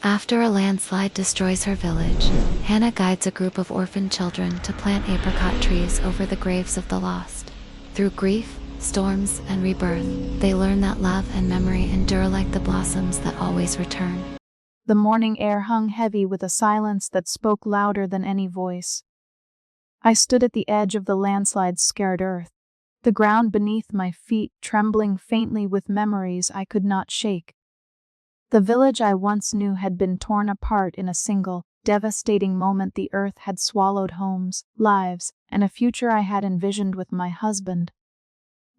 After a landslide destroys her village, Hannah guides a group of orphaned children to plant apricot trees over the graves of the lost. Through grief, storms, and rebirth, they learn that love and memory endure like the blossoms that always return. The morning air hung heavy with a silence that spoke louder than any voice. I stood at the edge of the landslide's scared earth, the ground beneath my feet trembling faintly with memories I could not shake. The village I once knew had been torn apart in a single, devastating moment. The earth had swallowed homes, lives, and a future I had envisioned with my husband.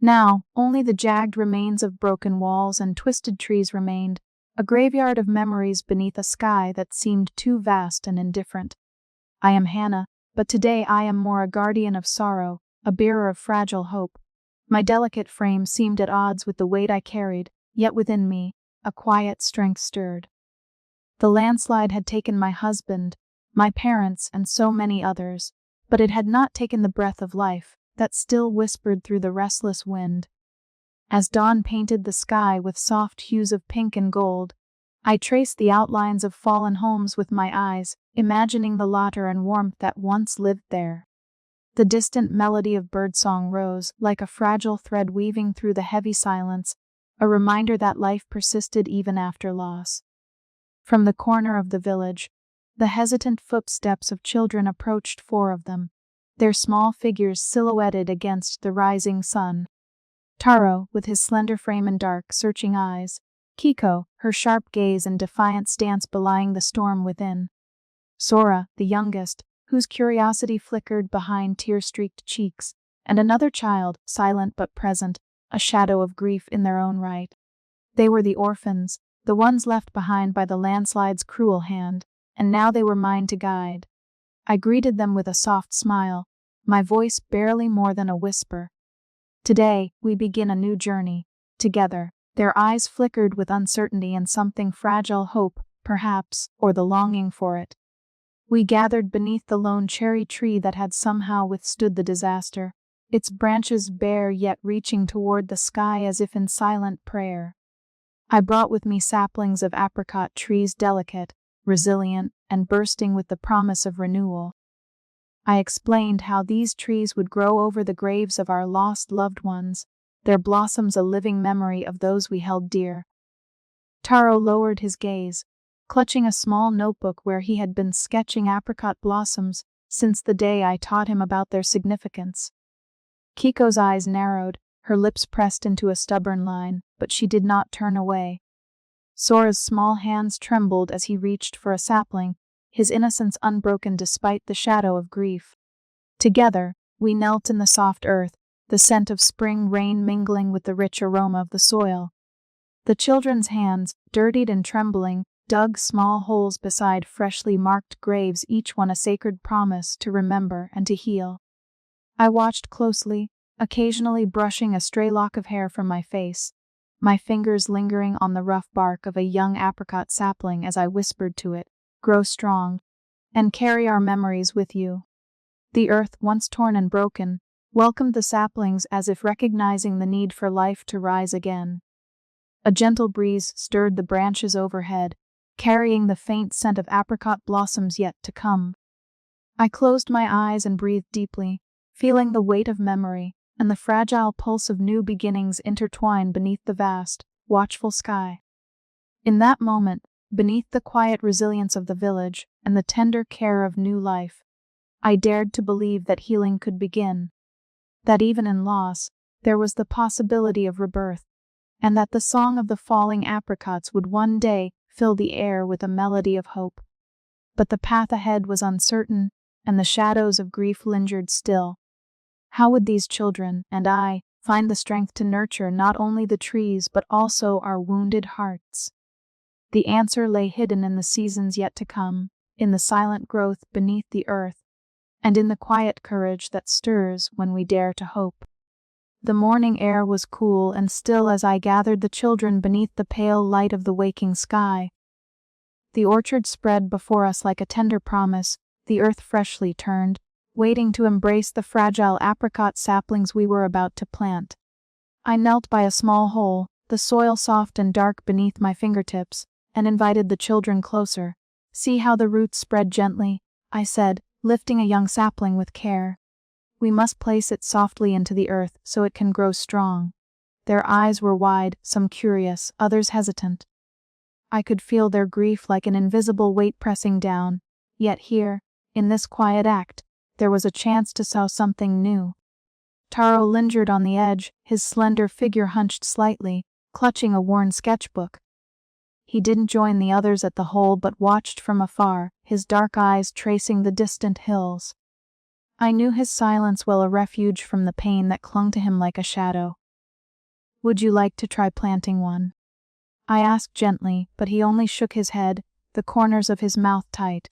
Now, only the jagged remains of broken walls and twisted trees remained, a graveyard of memories beneath a sky that seemed too vast and indifferent. I am Hannah, but today I am more a guardian of sorrow, a bearer of fragile hope. My delicate frame seemed at odds with the weight I carried, yet within me, a quiet strength stirred. The landslide had taken my husband, my parents, and so many others, but it had not taken the breath of life that still whispered through the restless wind. As dawn painted the sky with soft hues of pink and gold, I traced the outlines of fallen homes with my eyes, imagining the laughter and warmth that once lived there. The distant melody of birdsong rose, like a fragile thread weaving through the heavy silence, a reminder that life persisted even after loss. From the corner of the village, the hesitant footsteps of children approached, 4 of them, their small figures silhouetted against the rising sun. Taro, with his slender frame and dark, searching eyes. Kiko, her sharp gaze and defiant stance belying the storm within. Sora, the youngest, whose curiosity flickered behind tear-streaked cheeks, and another child, silent but present, a shadow of grief in their own right. They were the orphans, the ones left behind by the landslide's cruel hand, and now they were mine to guide. I greeted them with a soft smile, my voice barely more than a whisper. Today, we begin a new journey, together. Their eyes flickered with uncertainty and something fragile, hope, perhaps, or the longing for it. We gathered beneath the lone cherry tree that had somehow withstood the disaster, its branches bare yet reaching toward the sky as if in silent prayer. I brought with me saplings of apricot trees, delicate, resilient, and bursting with the promise of renewal. I explained how these trees would grow over the graves of our lost loved ones, their blossoms a living memory of those we held dear. Taro lowered his gaze, clutching a small notebook where he had been sketching apricot blossoms since the day I taught him about their significance. Kiko's eyes narrowed, her lips pressed into a stubborn line, but she did not turn away. Sora's small hands trembled as he reached for a sapling, his innocence unbroken despite the shadow of grief. Together, we knelt in the soft earth, the scent of spring rain mingling with the rich aroma of the soil. The children's hands, dirtied and trembling, dug small holes beside freshly marked graves, each one a sacred promise to remember and to heal. I watched closely, occasionally brushing a stray lock of hair from my face, my fingers lingering on the rough bark of a young apricot sapling as I whispered to it, "Grow strong, and carry our memories with you." The earth, once torn and broken, welcomed the saplings as if recognizing the need for life to rise again. A gentle breeze stirred the branches overhead, carrying the faint scent of apricot blossoms yet to come. I closed my eyes and breathed deeply, feeling the weight of memory and the fragile pulse of new beginnings intertwine beneath the vast, watchful sky. In that moment, beneath the quiet resilience of the village and the tender care of new life, I dared to believe that healing could begin, that even in loss, there was the possibility of rebirth, and that the song of the falling apricots would one day fill the air with a melody of hope. But the path ahead was uncertain, and the shadows of grief lingered still. How would these children, and I, find the strength to nurture not only the trees but also our wounded hearts? The answer lay hidden in the seasons yet to come, in the silent growth beneath the earth, and in the quiet courage that stirs when we dare to hope. The morning air was cool and still as I gathered the children beneath the pale light of the waking sky. The orchard spread before us like a tender promise, the earth freshly turned, waiting to embrace the fragile apricot saplings we were about to plant. I knelt by a small hole, the soil soft and dark beneath my fingertips, and invited the children closer. "See how the roots spread gently," I said, lifting a young sapling with care. "We must place it softly into the earth so it can grow strong." Their eyes were wide, some curious, others hesitant. I could feel their grief like an invisible weight pressing down, yet here, in this quiet act, there was a chance to sow something new. Taro lingered on the edge, his slender figure hunched slightly, clutching a worn sketchbook. He didn't join the others at the hole but watched from afar, his dark eyes tracing the distant hills. I knew his silence well, a refuge from the pain that clung to him like a shadow. "Would you like to try planting one?" I asked gently, but he only shook his head, the corners of his mouth tight.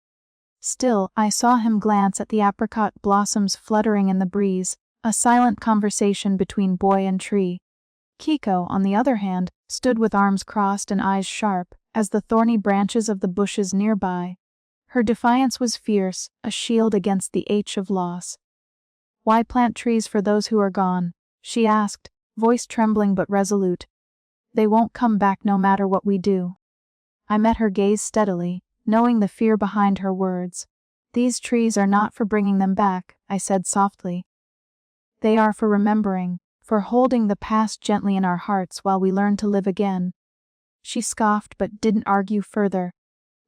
Still, I saw him glance at the apricot blossoms fluttering in the breeze, a silent conversation between boy and tree. Kiko, on the other hand, stood with arms crossed and eyes sharp, as the thorny branches of the bushes nearby. Her defiance was fierce, a shield against the ache of loss. "Why plant trees for those who are gone?" she asked, voice trembling but resolute. "They won't come back no matter what we do." I met her gaze steadily, knowing the fear behind her words. "These trees are not for bringing them back," I said softly. "They are for remembering, for holding the past gently in our hearts while we learn to live again." She scoffed but didn't argue further,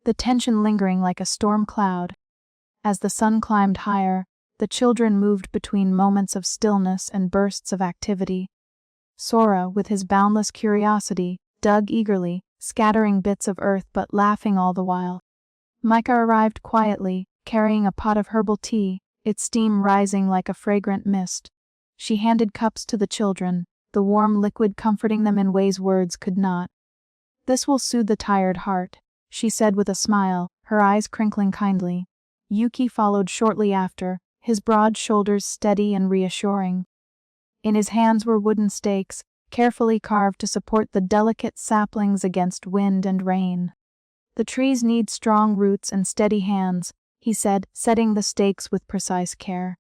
the tension lingering like a storm cloud. As the sun climbed higher, the children moved between moments of stillness and bursts of activity. Sora, with his boundless curiosity, dug eagerly, scattering bits of earth but laughing all the while. Micah arrived quietly, carrying a pot of herbal tea, its steam rising like a fragrant mist. She handed cups to the children, the warm liquid comforting them in ways words could not. "This will soothe the tired heart," she said with a smile, her eyes crinkling kindly. Yuki followed shortly after, his broad shoulders steady and reassuring. In his hands were wooden stakes, carefully carved to support the delicate saplings against wind and rain. "The trees need strong roots and steady hands," he said, setting the stakes with precise care.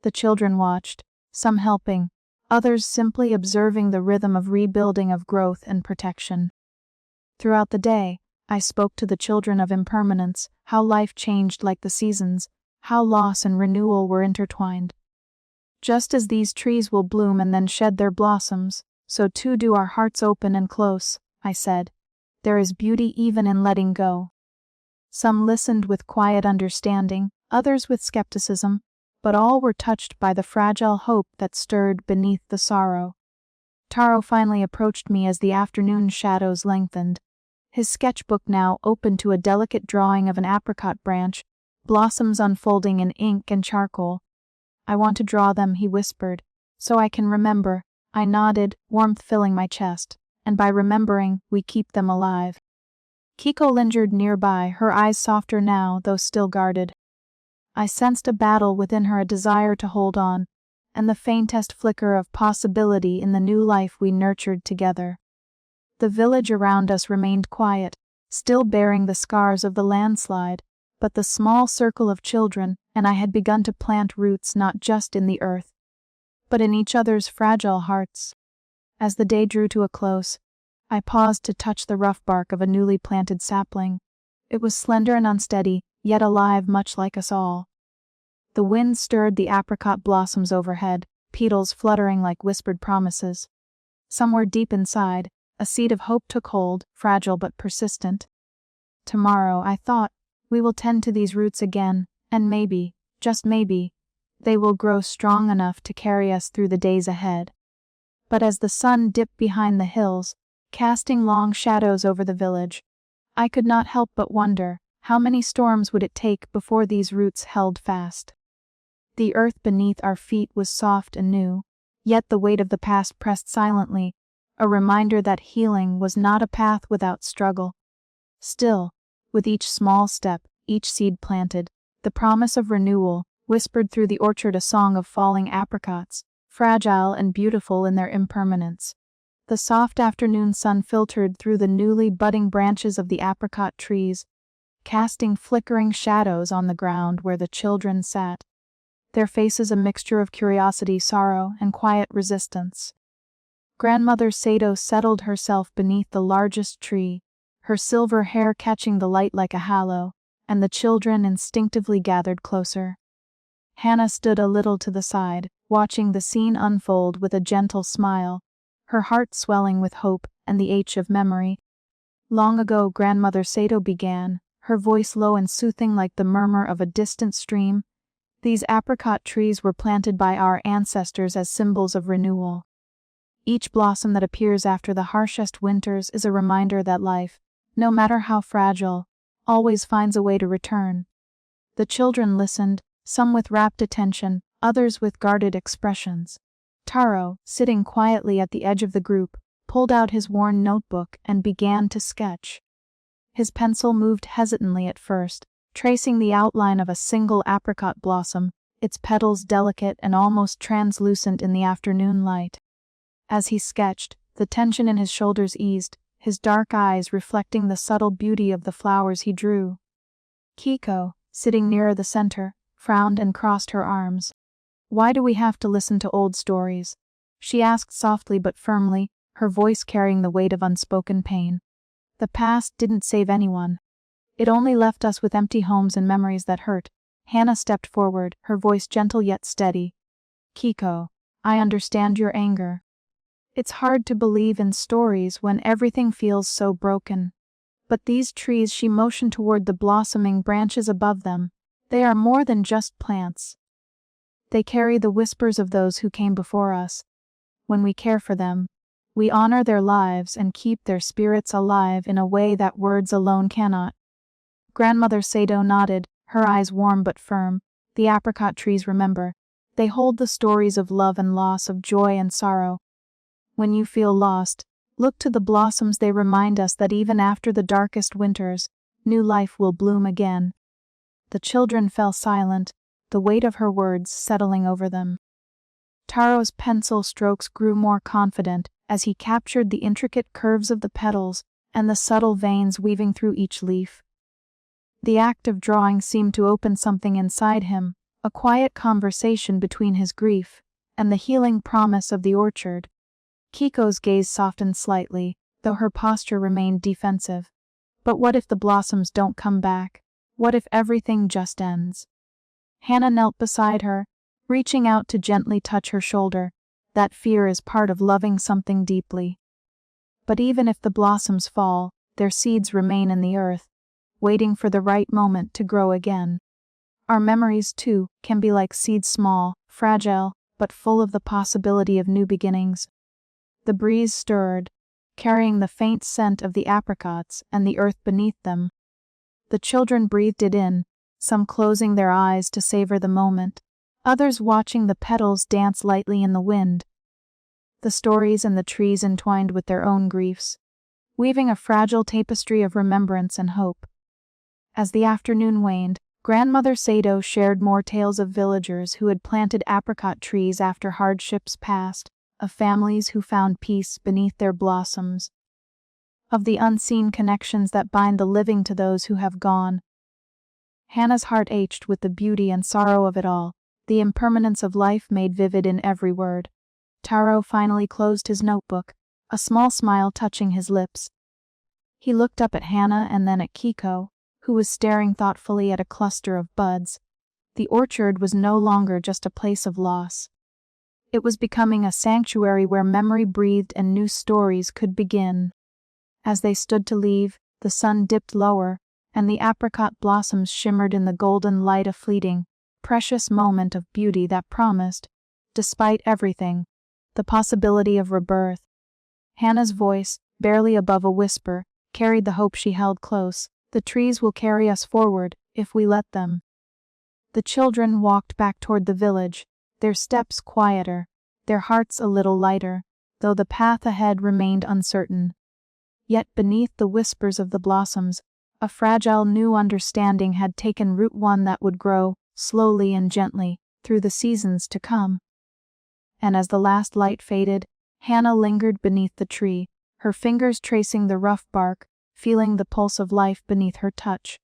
The children watched, some helping, others simply observing the rhythm of rebuilding, of growth and protection. Throughout the day, I spoke to the children of impermanence, how life changed like the seasons, how loss and renewal were intertwined. "Just as these trees will bloom and then shed their blossoms, so too do our hearts open and close," I said. "There is beauty even in letting go." Some listened with quiet understanding, others with skepticism, but all were touched by the fragile hope that stirred beneath the sorrow. Taro finally approached me as the afternoon shadows lengthened. His sketchbook now open to a delicate drawing of an apricot branch, blossoms unfolding in ink and charcoal. "I want to draw them," he whispered, "so I can remember." I nodded, warmth filling my chest, and by remembering, we keep them alive. Kiko lingered nearby, her eyes softer now, though still guarded. I sensed a battle within her, a desire to hold on, and the faintest flicker of possibility in the new life we nurtured together. The village around us remained quiet, still bearing the scars of the landslide, but the small circle of children and I had begun to plant roots not just in the earth, but in each other's fragile hearts. As the day drew to a close, I paused to touch the rough bark of a newly planted sapling. It was slender and unsteady, yet alive much like us all. The wind stirred the apricot blossoms overhead, petals fluttering like whispered promises. Somewhere deep inside, a seed of hope took hold, fragile but persistent. "Tomorrow," I thought, "we will tend to these roots again, and maybe, just maybe, they will grow strong enough to carry us through the days ahead." But as the sun dipped behind the hills, casting long shadows over the village, I could not help but wonder, how many storms would it take before these roots held fast? The earth beneath our feet was soft and new, yet the weight of the past pressed silently, a reminder that healing was not a path without struggle. Still, with each small step, each seed planted, the promise of renewal whispered through the orchard, a song of falling apricots, fragile and beautiful in their impermanence. The soft afternoon sun filtered through the newly budding branches of the apricot trees, casting flickering shadows on the ground where the children sat, their faces a mixture of curiosity, sorrow, and quiet resistance. Grandmother Sato settled herself beneath the largest tree, her silver hair catching the light like a halo, and the children instinctively gathered closer. Hannah stood a little to the side, watching the scene unfold with a gentle smile, her heart swelling with hope and the ache of memory. Long ago, Grandmother Sato began, her voice low and soothing like the murmur of a distant stream. These apricot trees were planted by our ancestors as symbols of renewal. Each blossom that appears after the harshest winters is a reminder that life, no matter how fragile, always finds a way to return. The children listened, some with rapt attention, others with guarded expressions. Taro, sitting quietly at the edge of the group, pulled out his worn notebook and began to sketch. His pencil moved hesitantly at first, tracing the outline of a single apricot blossom, its petals delicate and almost translucent in the afternoon light. As he sketched, the tension in his shoulders eased, his dark eyes reflecting the subtle beauty of the flowers he drew. Kiko, sitting nearer the center, frowned and crossed her arms. "Why do we have to listen to old stories?" she asked softly but firmly, her voice carrying the weight of unspoken pain. "The past didn't save anyone. It only left us with empty homes and memories that hurt." Hannah stepped forward, her voice gentle yet steady. "Kiko, I understand your anger. It's hard to believe in stories when everything feels so broken. But these trees," she motioned toward the blossoming branches above them, "they are more than just plants. They carry the whispers of those who came before us. When we care for them, we honor their lives and keep their spirits alive in a way that words alone cannot." Grandmother Sato nodded, her eyes warm but firm. "The apricot trees remember. They hold the stories of love and loss, of joy and sorrow. When you feel lost, look to the blossoms. They remind us that even after the darkest winters, new life will bloom again." The children fell silent, the weight of her words settling over them. Taro's pencil strokes grew more confident as he captured the intricate curves of the petals and the subtle veins weaving through each leaf. The act of drawing seemed to open something inside him, a quiet conversation between his grief and the healing promise of the orchard. Kiko's gaze softened slightly, though her posture remained defensive. But what if the blossoms don't come back? What if everything just ends? Hannah knelt beside her, reaching out to gently touch her shoulder. That fear is part of loving something deeply. But even if the blossoms fall, their seeds remain in the earth, waiting for the right moment to grow again. Our memories, too, can be like seeds, small, fragile, but full of the possibility of new beginnings. The breeze stirred, carrying the faint scent of the apricots and the earth beneath them. The children breathed it in, some closing their eyes to savor the moment, others watching the petals dance lightly in the wind. The stories and the trees entwined with their own griefs, weaving a fragile tapestry of remembrance and hope. As the afternoon waned, Grandmother Sato shared more tales of villagers who had planted apricot trees after hardships passed, of families who found peace beneath their blossoms, of the unseen connections that bind the living to those who have gone. Hannah's heart ached with the beauty and sorrow of it all, the impermanence of life made vivid in every word. Taro finally closed his notebook, a small smile touching his lips. He looked up at Hannah and then at Kiko, who was staring thoughtfully at a cluster of buds. The orchard was no longer just a place of loss. It was becoming a sanctuary where memory breathed and new stories could begin. As they stood to leave, the sun dipped lower, and the apricot blossoms shimmered in the golden light, a fleeting, precious moment of beauty that promised, despite everything, the possibility of rebirth. Hannah's voice, barely above a whisper, carried the hope she held close. The trees will carry us forward, if we let them. The children walked back toward the village, their steps quieter, their hearts a little lighter, though the path ahead remained uncertain. Yet beneath the whispers of the blossoms, a fragile new understanding had taken root, one that would grow, slowly and gently, through the seasons to come. And as the last light faded, Hannah lingered beneath the tree, her fingers tracing the rough bark, feeling the pulse of life beneath her touch.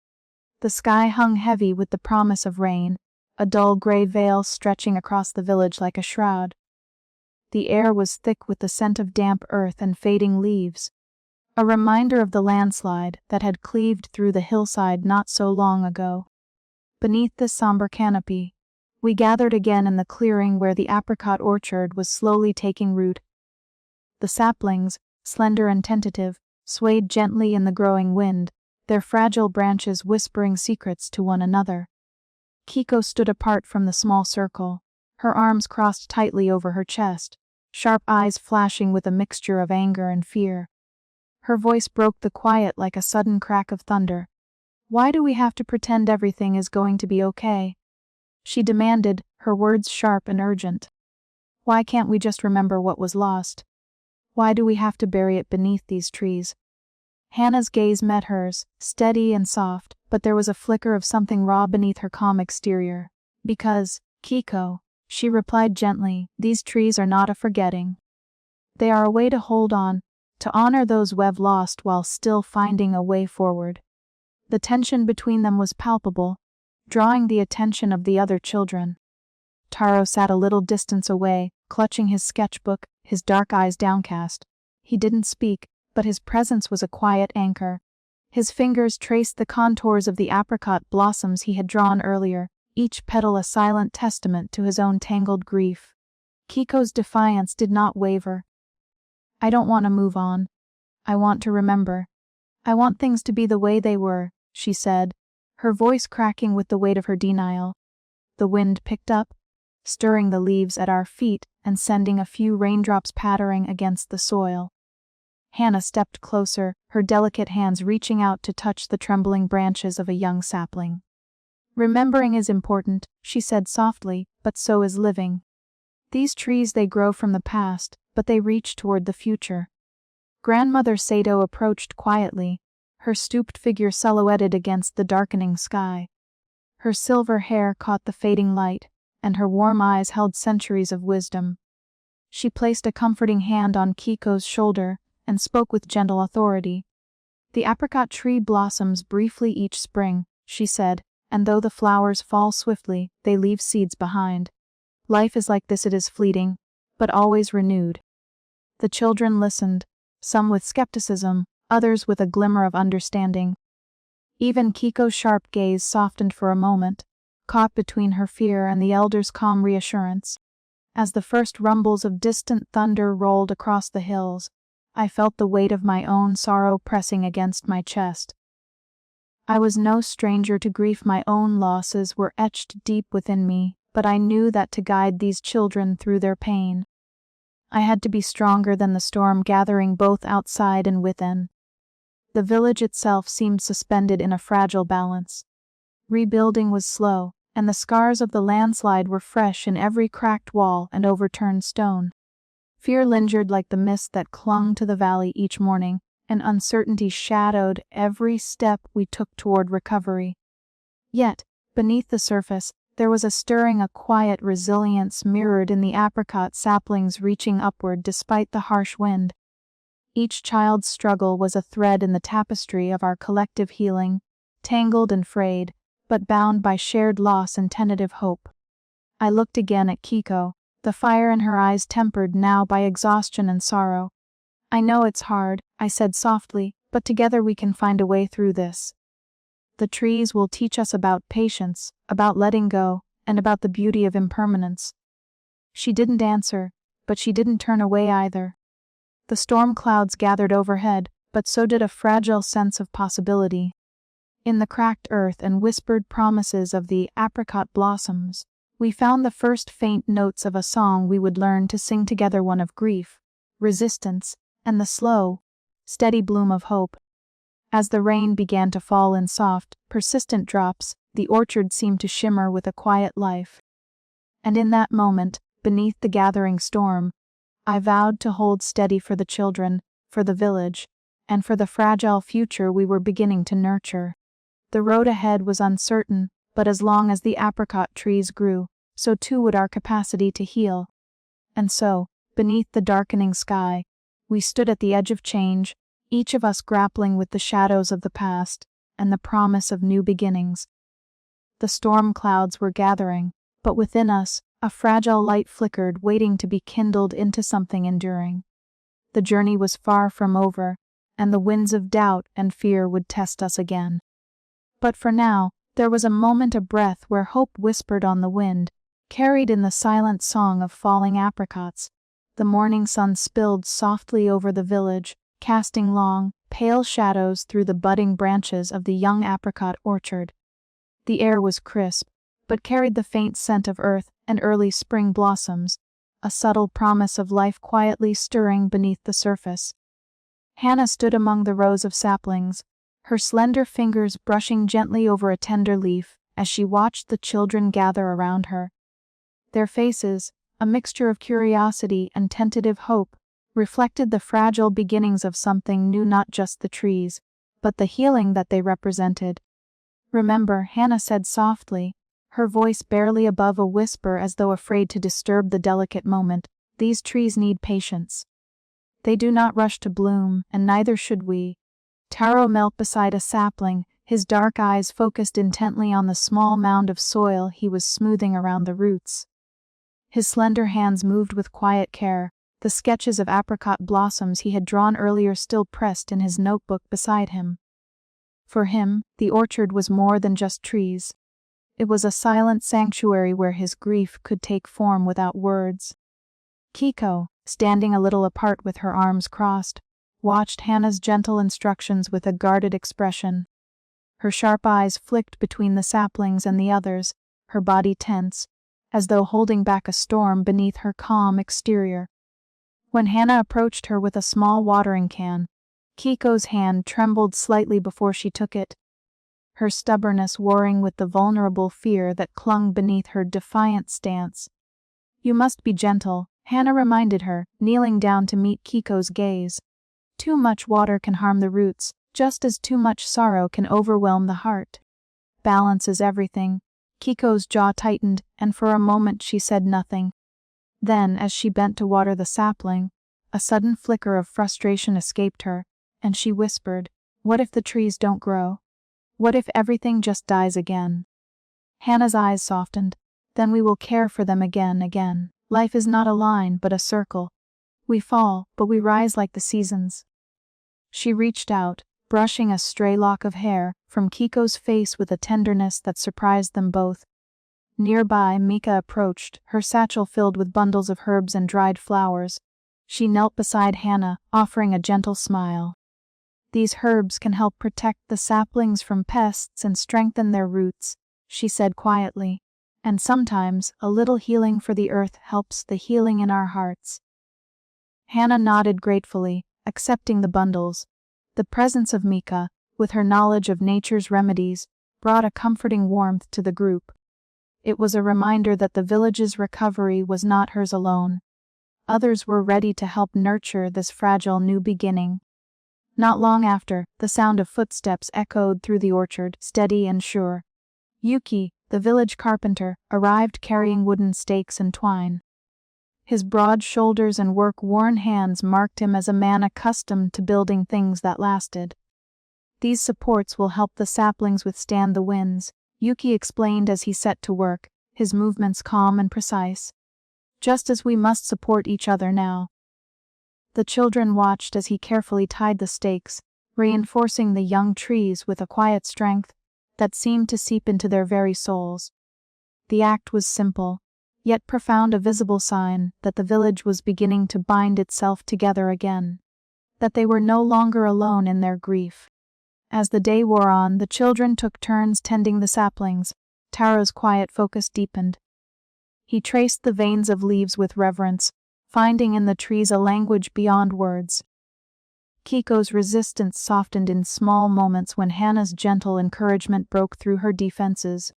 The sky hung heavy with the promise of rain, a dull gray veil stretching across the village like a shroud. The air was thick with the scent of damp earth and fading leaves. a reminder of the landslide that had cleaved through the hillside not so long ago. Beneath this somber canopy, we gathered again in the clearing where the apricot orchard was slowly taking root. The saplings, slender and tentative, swayed gently in the growing wind, their fragile branches whispering secrets to one another. Kiko stood apart from the small circle, her arms crossed tightly over her chest, sharp eyes flashing with a mixture of anger and fear. Her voice broke the quiet like a sudden crack of thunder. "Why do we have to pretend everything is going to be okay?" she demanded, her words sharp and urgent. "Why can't we just remember what was lost? Why do we have to bury it beneath these trees?" Hannah's gaze met hers, steady and soft, but there was a flicker of something raw beneath her calm exterior. "Because, Kiko," she replied gently, "these trees are not a forgetting. They are a way to hold on, to honor those we've lost while still finding a way forward." The tension between them was palpable, drawing the attention of the other children. Taro sat a little distance away, clutching his sketchbook, his dark eyes downcast. He didn't speak, but his presence was a quiet anchor. His fingers traced the contours of the apricot blossoms he had drawn earlier, each petal a silent testament to his own tangled grief. Kiko's defiance did not waver. "I don't want to move on. I want to remember. I want things to be the way they were," she said, her voice cracking with the weight of her denial. The wind picked up, stirring the leaves at our feet and sending a few raindrops pattering against the soil. Hannah stepped closer, her delicate hands reaching out to touch the trembling branches of a young sapling. "Remembering is important," she said softly, "but so is living. These trees, they grow from the past, but they reach toward the future." Grandmother Sato approached quietly, her stooped figure silhouetted against the darkening sky. Her silver hair caught the fading light, and her warm eyes held centuries of wisdom. She placed a comforting hand on Kiko's shoulder and spoke with gentle authority. "The apricot tree blossoms briefly each spring," she said, "and though the flowers fall swiftly, they leave seeds behind. Life is like this, it is fleeting, but always renewed." The children listened, some with skepticism, others with a glimmer of understanding. Even Kiko's sharp gaze softened for a moment, caught between her fear and the elders' calm reassurance. As the first rumbles of distant thunder rolled across the hills, I felt the weight of my own sorrow pressing against my chest. I was no stranger to grief. My own losses were etched deep within me, but I knew that to guide these children through their pain, I had to be stronger than the storm gathering both outside and within. The village itself seemed suspended in a fragile balance. Rebuilding was slow, and the scars of the landslide were fresh in every cracked wall and overturned stone. Fear lingered like the mist that clung to the valley each morning, and uncertainty shadowed every step we took toward recovery. Yet, beneath the surface, there was a stirring, a quiet resilience mirrored in the apricot saplings reaching upward despite the harsh wind. Each child's struggle was a thread in the tapestry of our collective healing, tangled and frayed, but bound by shared loss and tentative hope. I looked again at Kiko, the fire in her eyes tempered now by exhaustion and sorrow. "I know it's hard," I said softly, "but together we can find a way through this. The trees will teach us about patience, about letting go, and about the beauty of impermanence." She didn't answer, but she didn't turn away either. The storm clouds gathered overhead, but so did a fragile sense of possibility. In the cracked earth and whispered promises of the apricot blossoms, we found the first faint notes of a song we would learn to sing together, one of grief, resistance, and the slow, steady bloom of hope. As the rain began to fall in soft, persistent drops, the orchard seemed to shimmer with a quiet life. And in that moment, beneath the gathering storm, I vowed to hold steady for the children, for the village, and for the fragile future we were beginning to nurture. The road ahead was uncertain, but as long as the apricot trees grew, so too would our capacity to heal. And so, beneath the darkening sky, we stood at the edge of change, each of us grappling with the shadows of the past and the promise of new beginnings. The storm clouds were gathering, but within us, a fragile light flickered, waiting to be kindled into something enduring. The journey was far from over, and the winds of doubt and fear would test us again. But for now, there was a moment of breath where hope whispered on the wind, carried in the silent song of falling apricots. The morning sun spilled softly over the village, casting long, pale shadows through the budding branches of the young apricot orchard. The air was crisp, but carried the faint scent of earth and early spring blossoms, a subtle promise of life quietly stirring beneath the surface. Hannah stood among the rows of saplings, her slender fingers brushing gently over a tender leaf as she watched the children gather around her. Their faces, a mixture of curiosity and tentative hope, reflected the fragile beginnings of something new, not just the trees, but the healing that they represented. "Remember," Hannah said softly, her voice barely above a whisper as though afraid to disturb the delicate moment, "these trees need patience. They do not rush to bloom, and neither should we." Taro knelt beside a sapling, his dark eyes focused intently on the small mound of soil he was smoothing around the roots. His slender hands moved with quiet care, the sketches of apricot blossoms he had drawn earlier still pressed in his notebook beside him. For him, the orchard was more than just trees. It was a silent sanctuary where his grief could take form without words. Kiko, standing a little apart with her arms crossed, watched Hannah's gentle instructions with a guarded expression. Her sharp eyes flicked between the saplings and the others, her body tense, as though holding back a storm beneath her calm exterior. When Hannah approached her with a small watering can, Kiko's hand trembled slightly before she took it, her stubbornness warring with the vulnerable fear that clung beneath her defiant stance. "You must be gentle," Hannah reminded her, kneeling down to meet Kiko's gaze. "Too much water can harm the roots, just as too much sorrow can overwhelm the heart. Balance is everything." Kiko's jaw tightened, and for a moment she said nothing. Then, as she bent to water the sapling, a sudden flicker of frustration escaped her, and she whispered, "What if the trees don't grow? What if everything just dies again?" Hannah's eyes softened. "Then we will care for them again. Life is not a line, but a circle. We fall, but we rise like the seasons." She reached out, brushing a stray lock of hair from Kiko's face with a tenderness that surprised them both. Nearby, Mika approached, her satchel filled with bundles of herbs and dried flowers. She knelt beside Hannah, offering a gentle smile. "These herbs can help protect the saplings from pests and strengthen their roots," she said quietly. "And sometimes, a little healing for the earth helps the healing in our hearts." Hannah nodded gratefully, accepting the bundles. The presence of Mika, with her knowledge of nature's remedies, brought a comforting warmth to the group. It was a reminder that the village's recovery was not hers alone. Others were ready to help nurture this fragile new beginning. Not long after, the sound of footsteps echoed through the orchard, steady and sure. Yuki, the village carpenter, arrived carrying wooden stakes and twine. His broad shoulders and work-worn hands marked him as a man accustomed to building things that lasted. "These supports will help the saplings withstand the winds," Yuki explained as he set to work, his movements calm and precise. "Just as we must support each other now." The children watched as he carefully tied the stakes, reinforcing the young trees with a quiet strength that seemed to seep into their very souls. The act was simple, yet profound, a visible sign that the village was beginning to bind itself together again, that they were no longer alone in their grief. As the day wore on, the children took turns tending the saplings. Taro's quiet focus deepened. He traced the veins of leaves with reverence, finding in the trees a language beyond words. Kiko's resistance softened in small moments when Hannah's gentle encouragement broke through her defenses,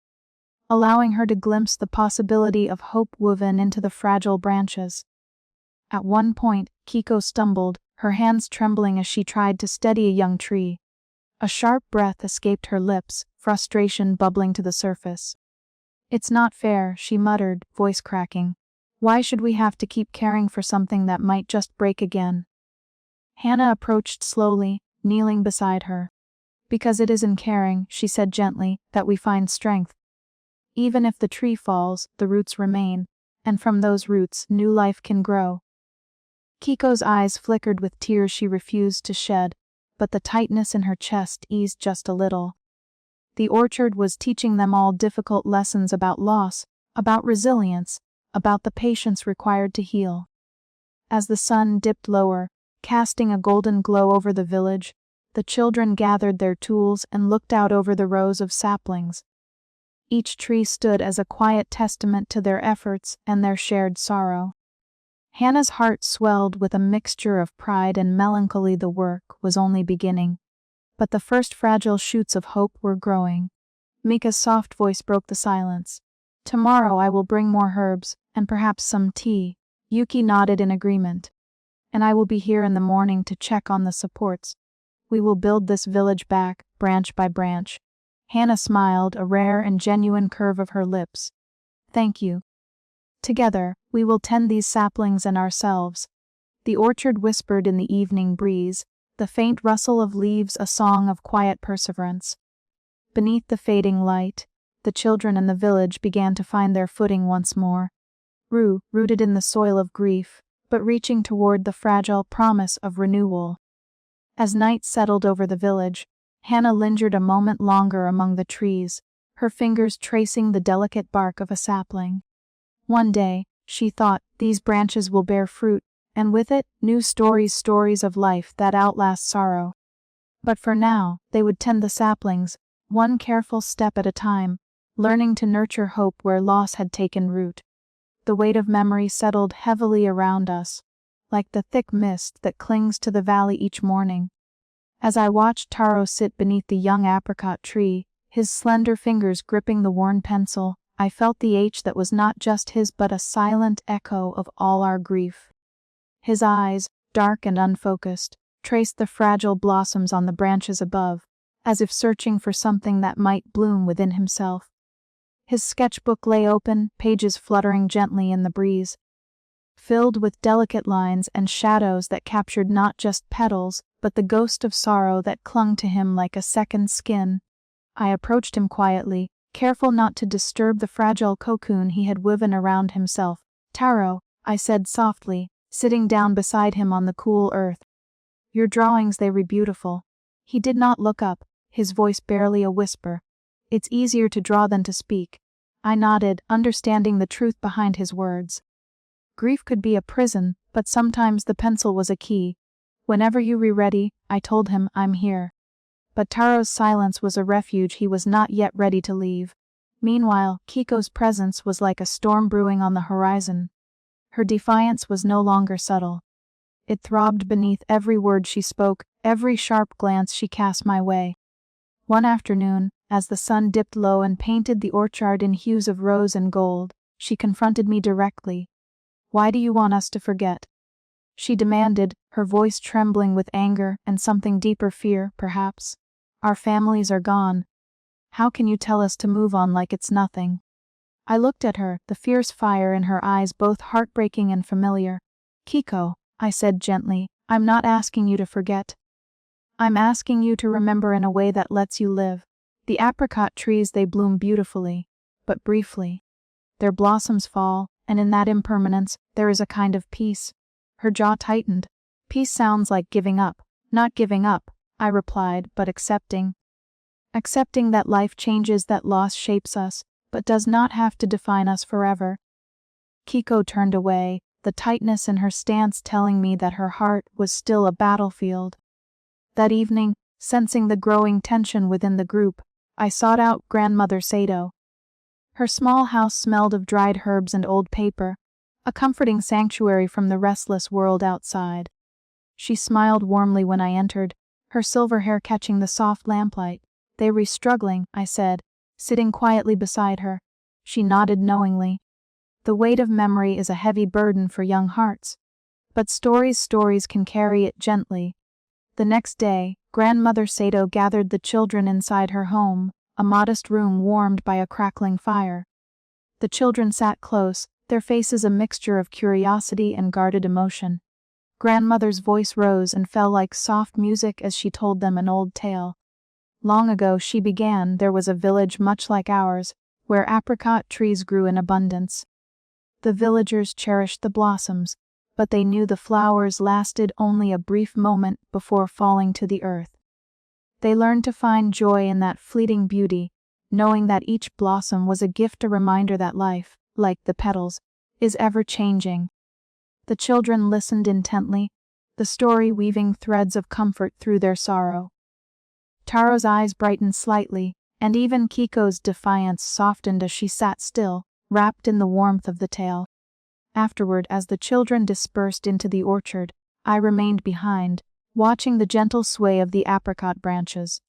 allowing her to glimpse the possibility of hope woven into the fragile branches. At one point, Kiko stumbled, her hands trembling as she tried to steady a young tree. A sharp breath escaped her lips, frustration bubbling to the surface. "It's not fair," she muttered, voice cracking. "Why should we have to keep caring for something that might just break again?" Hannah approached slowly, kneeling beside her. "Because it is in caring," she said gently, "that we find strength. Even if the tree falls, the roots remain, and from those roots new life can grow." Kiko's eyes flickered with tears she refused to shed, but the tightness in her chest eased just a little. The orchard was teaching them all difficult lessons about loss, about resilience, about the patience required to heal. As the sun dipped lower, casting a golden glow over the village, the children gathered their tools and looked out over the rows of saplings. Each tree stood as a quiet testament to their efforts and their shared sorrow. Hannah's heart swelled with a mixture of pride and melancholy. The work was only beginning, but the first fragile shoots of hope were growing. Mika's soft voice broke the silence. "Tomorrow I will bring more herbs, and perhaps some tea." Yuki nodded in agreement. "And I will be here in the morning to check on the supports. We will build this village back, branch by branch." Hannah smiled, a rare and genuine curve of her lips. "Thank you. Together, we will tend these saplings and ourselves." The orchard whispered in the evening breeze, the faint rustle of leaves a song of quiet perseverance. Beneath the fading light, the children and the village began to find their footing once more. Rooted in the soil of grief, but reaching toward the fragile promise of renewal. As night settled over the village, Hannah lingered a moment longer among the trees, her fingers tracing the delicate bark of a sapling. One day, she thought, these branches will bear fruit, and with it, new stories of life that outlast sorrow. But for now, they would tend the saplings, one careful step at a time, learning to nurture hope where loss had taken root. The weight of memory settled heavily around us, like the thick mist that clings to the valley each morning. As I watched Taro sit beneath the young apricot tree, his slender fingers gripping the worn pencil, I felt the ache that was not just his but a silent echo of all our grief. His eyes, dark and unfocused, traced the fragile blossoms on the branches above, as if searching for something that might bloom within himself. His sketchbook lay open, pages fluttering gently in the breeze, filled with delicate lines and shadows that captured not just petals, but the ghost of sorrow that clung to him like a second skin. I approached him quietly, careful not to disturb the fragile cocoon he had woven around himself. "Taro," I said softly, sitting down beside him on the cool earth. "Your drawings, they were beautiful." He did not look up, his voice barely a whisper. "It's easier to draw than to speak." I nodded, understanding the truth behind his words. Grief could be a prison, but sometimes the pencil was a key. "Whenever you were ready," I told him, "I'm here." But Taro's silence was a refuge he was not yet ready to leave. Meanwhile, Kiko's presence was like a storm brewing on the horizon. Her defiance was no longer subtle. It throbbed beneath every word she spoke, every sharp glance she cast my way. One afternoon, as the sun dipped low and painted the orchard in hues of rose and gold, she confronted me directly. "Why do you want us to forget?" she demanded, her voice trembling with anger and something deeper, fear, perhaps. "Our families are gone. How can you tell us to move on like it's nothing?" I looked at her, the fierce fire in her eyes both heartbreaking and familiar. "Kiko," I said gently, "I'm not asking you to forget. I'm asking you to remember in a way that lets you live. The apricot trees, they bloom beautifully, but briefly. Their blossoms fall, and in that impermanence, there is a kind of peace." Her jaw tightened. "Peace sounds like giving up." "Not giving up," I replied, "but accepting. Accepting that life changes, that loss shapes us, but does not have to define us forever." Kiko turned away, the tightness in her stance telling me that her heart was still a battlefield. That evening, sensing the growing tension within the group, I sought out Grandmother Sato. Her small house smelled of dried herbs and old paper, a comforting sanctuary from the restless world outside. She smiled warmly when I entered, her silver hair catching the soft lamplight. "They were struggling," I said, sitting quietly beside her. She nodded knowingly. The weight of memory is a heavy burden for young hearts. But stories can carry it gently. The next day, Grandmother Sato gathered the children inside her home, a modest room warmed by a crackling fire. The children sat close, their faces a mixture of curiosity and guarded emotion. Grandmother's voice rose and fell like soft music as she told them an old tale. Long ago, she began, there was a village much like ours, where apricot trees grew in abundance. The villagers cherished the blossoms, but they knew the flowers lasted only a brief moment before falling to the earth. They learned to find joy in that fleeting beauty, knowing that each blossom was a gift, a reminder that life, like the petals, is ever-changing. The children listened intently, the story weaving threads of comfort through their sorrow. Taro's eyes brightened slightly, and even Kiko's defiance softened as she sat still, wrapped in the warmth of the tale. Afterward, as the children dispersed into the orchard, I remained behind, watching the gentle sway of the apricot branches.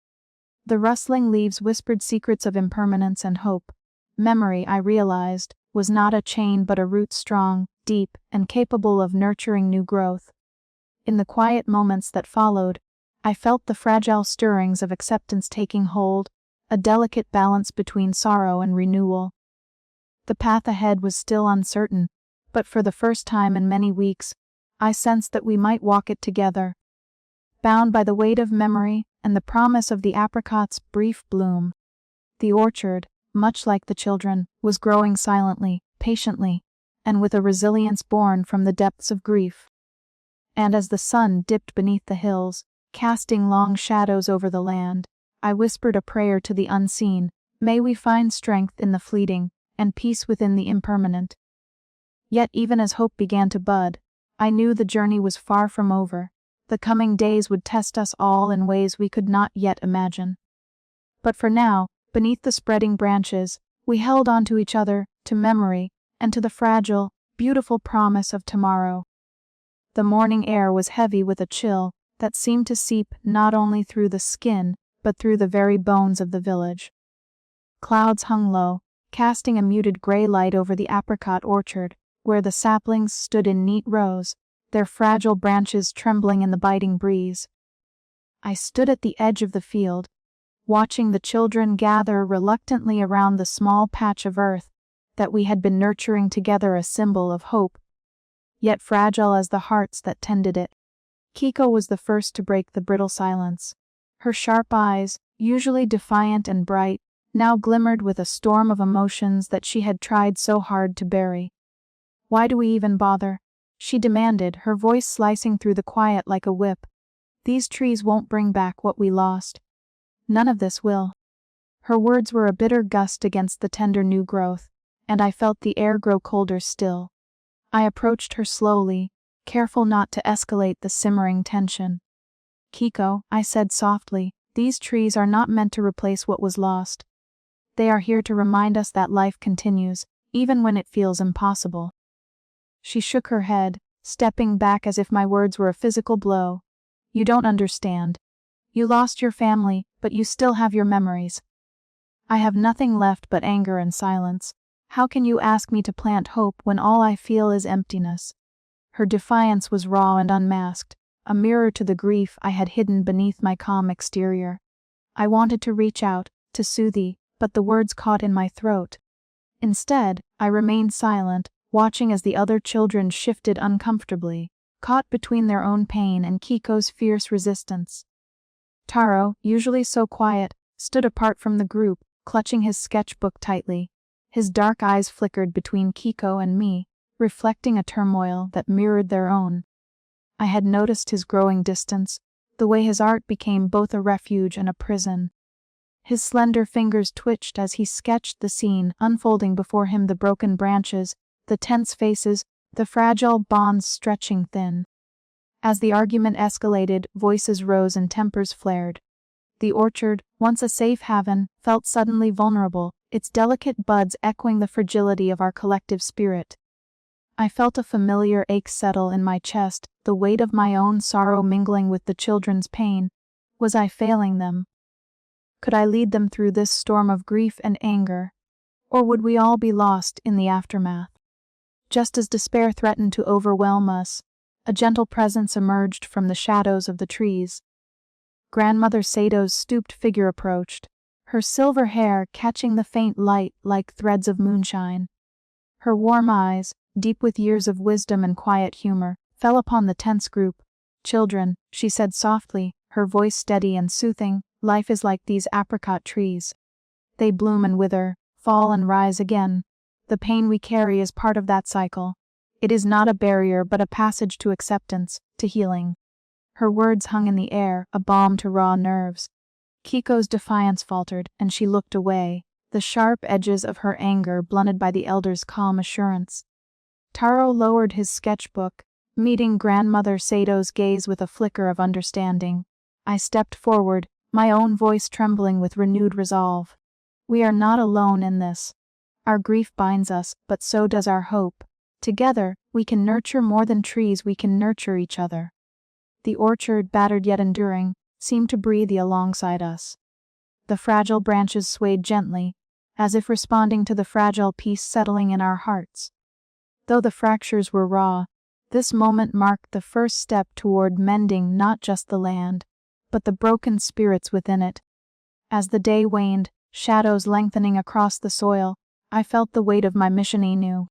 The rustling leaves whispered secrets of impermanence and hope. Memory, I realized, was not a chain but a root strong, deep, and capable of nurturing new growth. In the quiet moments that followed, I felt the fragile stirrings of acceptance taking hold, a delicate balance between sorrow and renewal. The path ahead was still uncertain, but for the first time in many weeks, I sensed that we might walk it together. Bound by the weight of memory and the promise of the apricot's brief bloom, the orchard, much like the children, was growing silently, patiently, and with a resilience born from the depths of grief. And as the sun dipped beneath the hills, casting long shadows over the land, I whispered a prayer to the unseen. May we find strength in the fleeting, and peace within the impermanent. Yet even as hope began to bud, I knew the journey was far from over. The coming days would test us all in ways we could not yet imagine. But for now, beneath the spreading branches, we held on to each other, to memory, and to the fragile, beautiful promise of tomorrow. The morning air was heavy with a chill that seemed to seep not only through the skin, but through the very bones of the village. Clouds hung low, casting a muted gray light over the apricot orchard, where the saplings stood in neat rows, their fragile branches trembling in the biting breeze. I stood at the edge of the field, watching the children gather reluctantly around the small patch of earth that we had been nurturing together, a symbol of hope, yet fragile as the hearts that tended it. Kiko was the first to break the brittle silence. Her sharp eyes, usually defiant and bright, now glimmered with a storm of emotions that she had tried so hard to bury. "Why do we even bother?" she demanded, her voice slicing through the quiet like a whip. "These trees won't bring back what we lost. None of this will." Her words were a bitter gust against the tender new growth, and I felt the air grow colder still. I approached her slowly, careful not to escalate the simmering tension. "Kiko," I said softly, "these trees are not meant to replace what was lost. They are here to remind us that life continues, even when it feels impossible." She shook her head, stepping back as if my words were a physical blow. "You don't understand. You lost your family, but you still have your memories. I have nothing left but anger and silence. How can you ask me to plant hope when all I feel is emptiness?" Her defiance was raw and unmasked, a mirror to the grief I had hidden beneath my calm exterior. I wanted to reach out, to soothe, but the words caught in my throat. Instead, I remained silent, watching as the other children shifted uncomfortably, caught between their own pain and Kiko's fierce resistance. Taro, usually so quiet, stood apart from the group, clutching his sketchbook tightly. His dark eyes flickered between Kiko and me, reflecting a turmoil that mirrored their own. I had noticed his growing distance, the way his art became both a refuge and a prison. His slender fingers twitched as he sketched the scene unfolding before him, the broken branches, the tense faces, the fragile bonds stretching thin. As the argument escalated, voices rose and tempers flared. The orchard, once a safe haven, felt suddenly vulnerable, its delicate buds echoing the fragility of our collective spirit. I felt a familiar ache settle in my chest, the weight of my own sorrow mingling with the children's pain. Was I failing them? Could I lead them through this storm of grief and anger? Or would we all be lost in the aftermath? Just as despair threatened to overwhelm us, a gentle presence emerged from the shadows of the trees. Grandmother Sato's stooped figure approached, her silver hair catching the faint light like threads of moonshine. Her warm eyes, deep with years of wisdom and quiet humor, fell upon the tense group. "Children," she said softly, her voice steady and soothing, "life is like these apricot trees. They bloom and wither, fall and rise again. The pain we carry is part of that cycle. It is not a barrier but a passage to acceptance, to healing. Her words hung in the air, a balm to raw nerves. Kiko's defiance faltered, and she looked away, the sharp edges of her anger blunted by the elder's calm assurance. Taro lowered his sketchbook, meeting grandmother Sato's gaze with a flicker of understanding. I stepped forward, my own voice trembling with renewed resolve. We are not alone in this. Our grief binds us, but so does our hope. Together, we can nurture more than trees, we can nurture each other. The orchard, battered yet enduring, seemed to breathe alongside us. The fragile branches swayed gently, as if responding to the fragile peace settling in our hearts. Though the fractures were raw, this moment marked the first step toward mending not just the land, but the broken spirits within it. As the day waned, shadows lengthening across the soil, I felt the weight of my mission anew.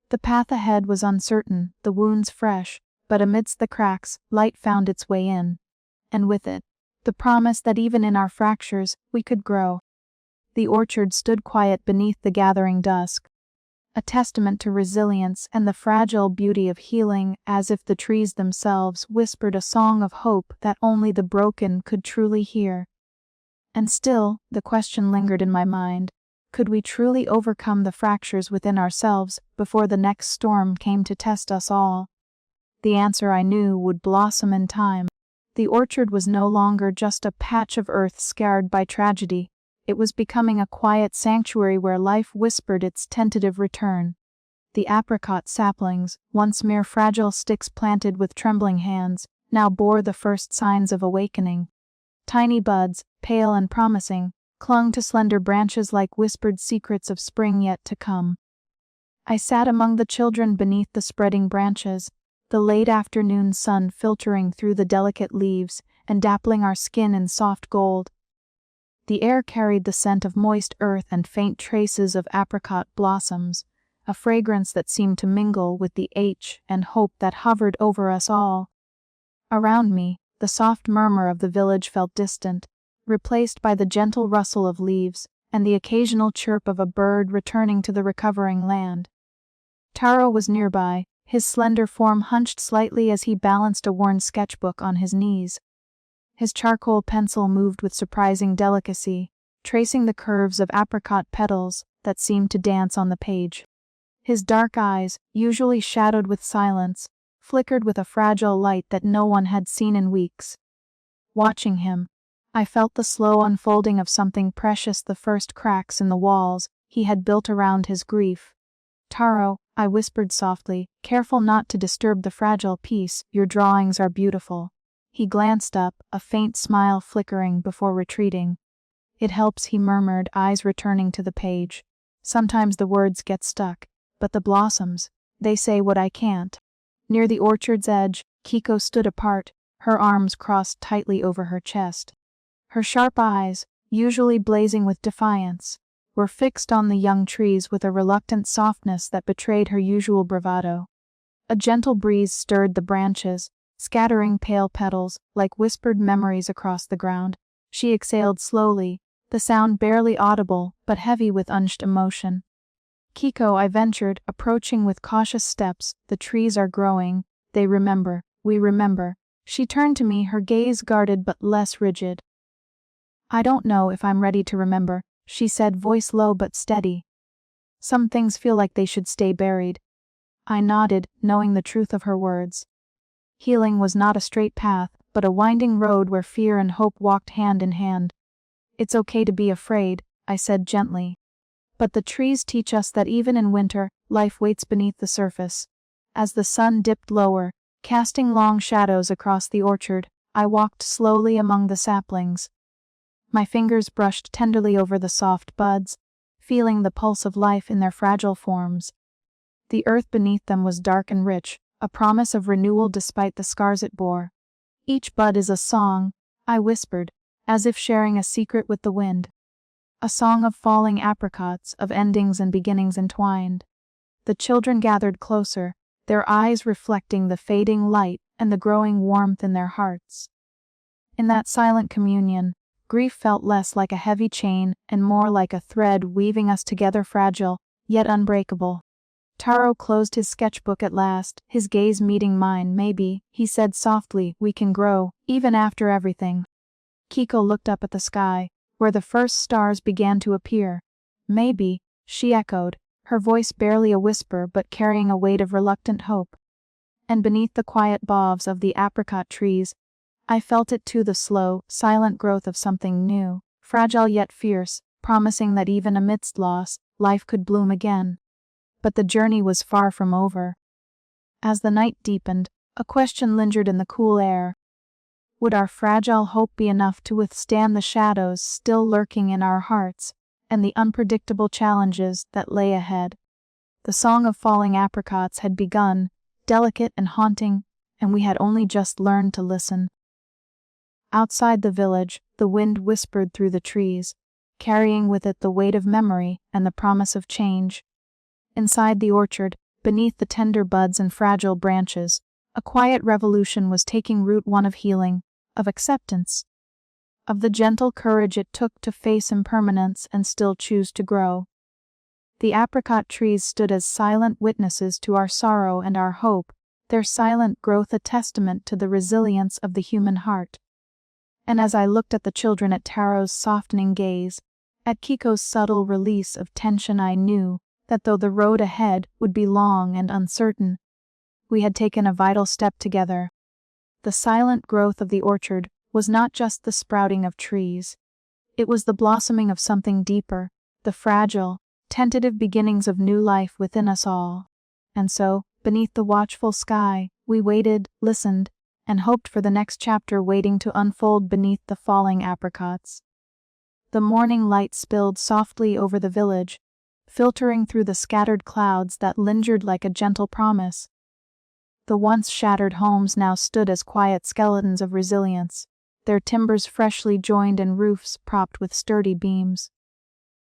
The path ahead was uncertain, the wounds fresh, but amidst the cracks, light found its way in. And with it, the promise that even in our fractures, we could grow. The orchard stood quiet beneath the gathering dusk, a testament to resilience and the fragile beauty of healing, as if the trees themselves whispered a song of hope that only the broken could truly hear. And still, the question lingered in my mind, could we truly overcome the fractures within ourselves before the next storm came to test us all? The answer I knew would blossom in time. The orchard was no longer just a patch of earth scarred by tragedy. It was becoming a quiet sanctuary where life whispered its tentative return. The apricot saplings, once mere fragile sticks planted with trembling hands, now bore the first signs of awakening. Tiny buds, pale and promising, clung to slender branches like whispered secrets of spring yet to come. I sat among the children beneath the spreading branches, the late afternoon sun filtering through the delicate leaves and dappling our skin in soft gold. The air carried the scent of moist earth and faint traces of apricot blossoms, a fragrance that seemed to mingle with the ache and hope that hovered over us all. Around me, the soft murmur of the village felt distant, replaced by the gentle rustle of leaves and the occasional chirp of a bird returning to the recovering land. Taro was nearby, his slender form hunched slightly as he balanced a worn sketchbook on his knees. His charcoal pencil moved with surprising delicacy, tracing the curves of apricot petals that seemed to dance on the page. His dark eyes, usually shadowed with silence, flickered with a fragile light that no one had seen in weeks. Watching him, I felt the slow unfolding of something precious, the first cracks in the walls he had built around his grief. "Taro," I whispered softly, careful not to disturb the fragile piece, "your drawings are beautiful." He glanced up, a faint smile flickering before retreating. "It helps," he murmured, eyes returning to the page. "Sometimes the words get stuck, but the blossoms, they say what I can't." Near the orchard's edge, Kiko stood apart, her arms crossed tightly over her chest. Her sharp eyes, usually blazing with defiance, were fixed on the young trees with a reluctant softness that betrayed her usual bravado. A gentle breeze stirred the branches, scattering pale petals like whispered memories across the ground. She exhaled slowly, the sound barely audible but heavy with unshed emotion. "Kiko," I ventured, approaching with cautious steps, "the trees are growing. They remember. We remember." She turned to me, her gaze guarded but less rigid. "I don't know if I'm ready to remember," she said, voice low but steady. "Some things feel like they should stay buried." I nodded, knowing the truth of her words. Healing was not a straight path, but a winding road where fear and hope walked hand in hand. "It's okay to be afraid," I said gently. "But the trees teach us that even in winter, life waits beneath the surface." As the sun dipped lower, casting long shadows across the orchard, I walked slowly among the saplings. My fingers brushed tenderly over the soft buds, feeling the pulse of life in their fragile forms. The earth beneath them was dark and rich, a promise of renewal despite the scars it bore. "Each bud is a song," I whispered, as if sharing a secret with the wind. "A song of falling apricots, of endings and beginnings entwined." The children gathered closer, their eyes reflecting the fading light and the growing warmth in their hearts. In that silent communion, grief felt less like a heavy chain and more like a thread weaving us together, fragile, yet unbreakable. Taro closed his sketchbook at last, his gaze meeting mine. Maybe, he said softly, we can grow, even after everything. Kiko looked up at the sky, where the first stars began to appear. Maybe, she echoed, her voice barely a whisper but carrying a weight of reluctant hope. And beneath the quiet boughs of the apricot trees, I felt it too, the slow, silent growth of something new, fragile yet fierce, promising that even amidst loss, life could bloom again. But the journey was far from over. As the night deepened, a question lingered in the cool air. Would our fragile hope be enough to withstand the shadows still lurking in our hearts, and the unpredictable challenges that lay ahead? The song of falling apricots had begun, delicate and haunting, and we had only just learned to listen. Outside the village, the wind whispered through the trees, carrying with it the weight of memory and the promise of change. Inside the orchard, beneath the tender buds and fragile branches, a quiet revolution was taking root, one of healing, of acceptance, of the gentle courage it took to face impermanence and still choose to grow. The apricot trees stood as silent witnesses to our sorrow and our hope, their silent growth a testament to the resilience of the human heart. And as I looked at the children, at Taro's softening gaze, at Kiko's subtle release of tension, I knew that though the road ahead would be long and uncertain, we had taken a vital step together. The silent growth of the orchard was not just the sprouting of trees. It was the blossoming of something deeper, the fragile, tentative beginnings of new life within us all. And so, beneath the watchful sky, we waited, listened, and hoped for the next chapter waiting to unfold beneath the falling apricots. The morning light spilled softly over the village, filtering through the scattered clouds that lingered like a gentle promise. The once shattered homes now stood as quiet skeletons of resilience, their timbers freshly joined and roofs propped with sturdy beams.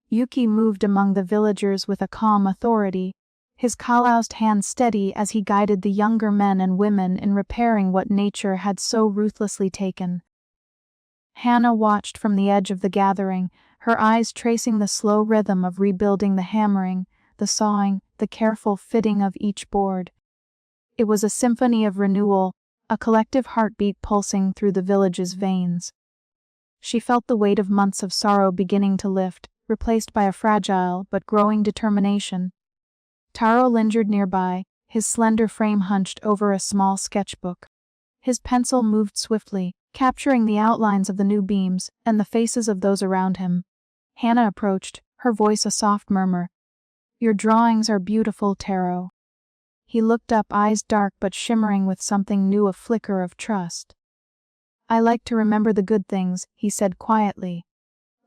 Yuki moved among the villagers with a calm authority, his calloused hand steady as he guided the younger men and women in repairing what nature had so ruthlessly taken. Hannah watched from the edge of the gathering, her eyes tracing the slow rhythm of rebuilding, the hammering, the sawing, the careful fitting of each board. It was a symphony of renewal, a collective heartbeat pulsing through the village's veins. She felt the weight of months of sorrow beginning to lift, replaced by a fragile but growing determination. Taro lingered nearby, his slender frame hunched over a small sketchbook. His pencil moved swiftly, capturing the outlines of the new beams and the faces of those around him. Hannah approached, her voice a soft murmur. "Your drawings are beautiful, Taro." He looked up, eyes dark but shimmering with something new, a flicker of trust. "I like to remember the good things," he said quietly.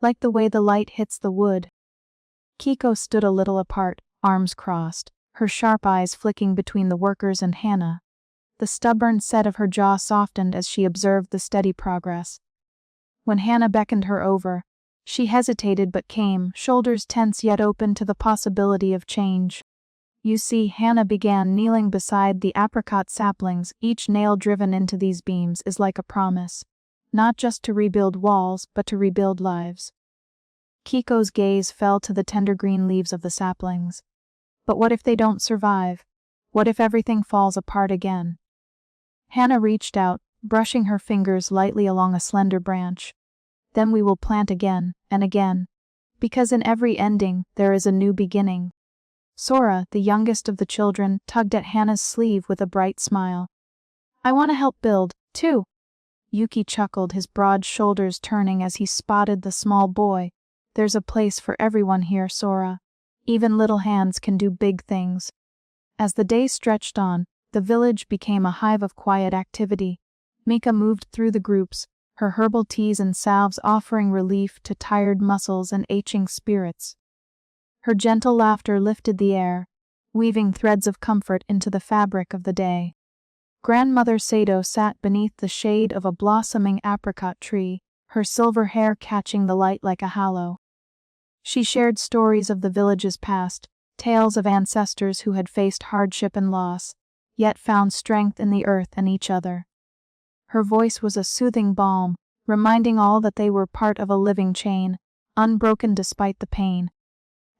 "Like the way the light hits the wood." Kiko stood a little apart, arms crossed, her sharp eyes flicking between the workers and Hannah. The stubborn set of her jaw softened as she observed the steady progress. When Hannah beckoned her over, she hesitated but came, shoulders tense yet open to the possibility of change. "You see," Hannah began, kneeling beside the apricot saplings, "each nail driven into these beams is like a promise. Not just to rebuild walls, but to rebuild lives." Kiko's gaze fell to the tender green leaves of the saplings. "But what if they don't survive? What if everything falls apart again?" Hannah reached out, brushing her fingers lightly along a slender branch. "Then we will plant again, and again. Because in every ending, there is a new beginning." Sora, the youngest of the children, tugged at Hannah's sleeve with a bright smile. "I want to help build, too." Yuki chuckled, his broad shoulders turning as he spotted the small boy. "There's a place for everyone here, Sora. Even little hands can do big things." As the day stretched on, the village became a hive of quiet activity. Mika moved through the groups, her herbal teas and salves offering relief to tired muscles and aching spirits. Her gentle laughter lifted the air, weaving threads of comfort into the fabric of the day. Grandmother Sato sat beneath the shade of a blossoming apricot tree, her silver hair catching the light like a halo. She shared stories of the village's past, tales of ancestors who had faced hardship and loss, yet found strength in the earth and each other. Her voice was a soothing balm, reminding all that they were part of a living chain, unbroken despite the pain.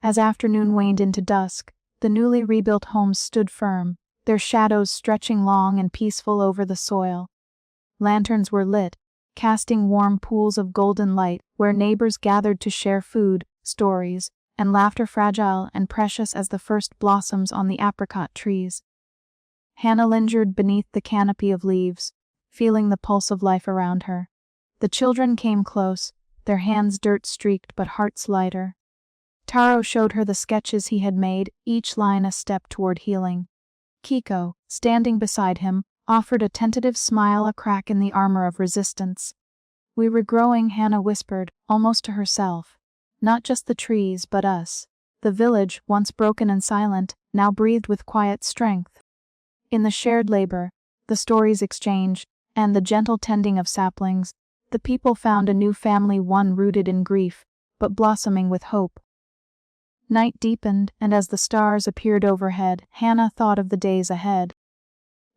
As afternoon waned into dusk, The newly rebuilt homes stood firm, their shadows stretching long and peaceful over the soil. Lanterns were lit, casting warm pools of golden light where neighbors gathered to share food, stories, and laughter, fragile and precious as the first blossoms on the apricot trees. Hannah lingered beneath the canopy of leaves, feeling the pulse of life around her. The children came close, their hands dirt-streaked but hearts lighter. Taro showed her the sketches he had made, each line a step toward healing. Kiko, standing beside him, offered a tentative smile, a crack in the armor of resistance. "We were growing," Hannah whispered, almost to herself. "Not just the trees, but us." The village, once broken and silent, now breathed with quiet strength. In the shared labor, the stories exchanged, and the gentle tending of saplings, the people found a new family, one rooted in grief, but blossoming with hope. Night deepened, and as the stars appeared overhead, Hannah thought of the days ahead.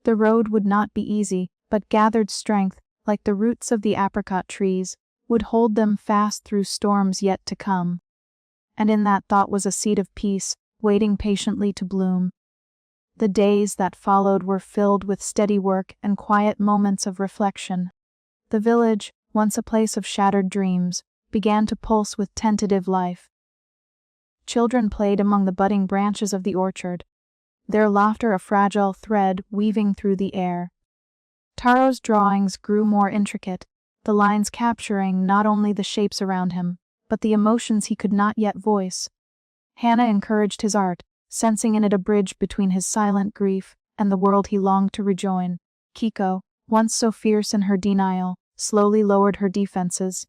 The road would not be easy, but gathered strength, like the roots of the apricot trees, would hold them fast through storms yet to come. And in that thought was a seed of peace, waiting patiently to bloom. The days that followed were filled with steady work and quiet moments of reflection. The village, once a place of shattered dreams, began to pulse with tentative life. Children played among the budding branches of the orchard, their laughter a fragile thread weaving through the air. Taro's drawings grew more intricate, the lines capturing not only the shapes around him, but the emotions he could not yet voice. Hannah encouraged his art, sensing in it a bridge between his silent grief and the world he longed to rejoin. Kiko, once so fierce in her denial, slowly lowered her defenses.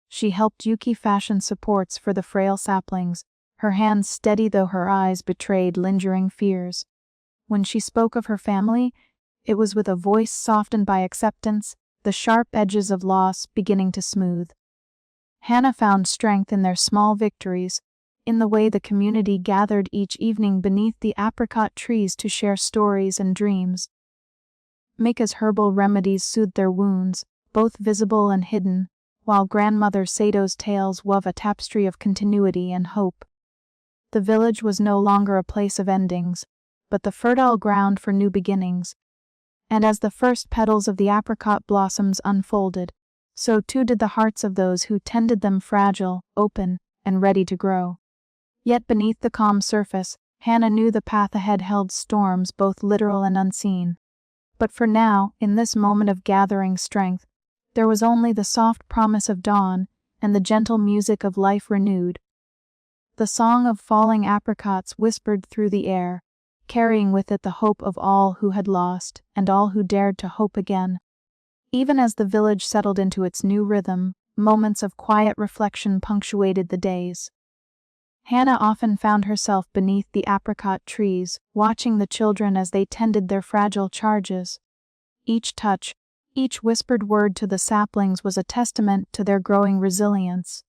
She helped Yuki fashion supports for the frail saplings, her hands steady though her eyes betrayed lingering fears. When she spoke of her family, it was with a voice softened by acceptance, the sharp edges of loss beginning to smooth. Hannah found strength in their small victories, in the way the community gathered each evening beneath the apricot trees to share stories and dreams. Mika's herbal remedies soothed their wounds, both visible and hidden, while Grandmother Sato's tales wove a tapestry of continuity and hope. The village was no longer a place of endings, but the fertile ground for new beginnings. And as the first petals of the apricot blossoms unfolded, so too did the hearts of those who tended them, fragile, open, and ready to grow. Yet beneath the calm surface, Hannah knew the path ahead held storms both literal and unseen. But for now, in this moment of gathering strength, there was only the soft promise of dawn and the gentle music of life renewed. The song of falling apricots whispered through the air, carrying with it the hope of all who had lost and all who dared to hope again. Even as the village settled into its new rhythm, moments of quiet reflection punctuated the days. Hannah often found herself beneath the apricot trees, watching the children as they tended their fragile charges. Each touch, each whispered word to the saplings was a testament to their growing resilience.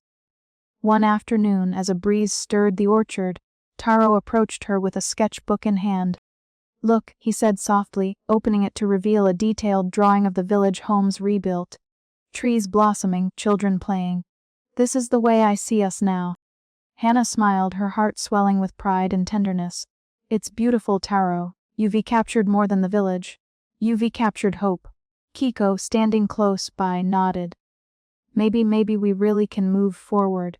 One afternoon, as a breeze stirred the orchard, Taro approached her with a sketchbook in hand. "Look," he said softly, opening it to reveal a detailed drawing of the village homes rebuilt. Trees blossoming, children playing. "This is the way I see us now." Hannah smiled, her heart swelling with pride and tenderness. "It's beautiful, Taro. You've captured more than the village. You've captured hope." Kiko, standing close by, nodded. Maybe we really can move forward."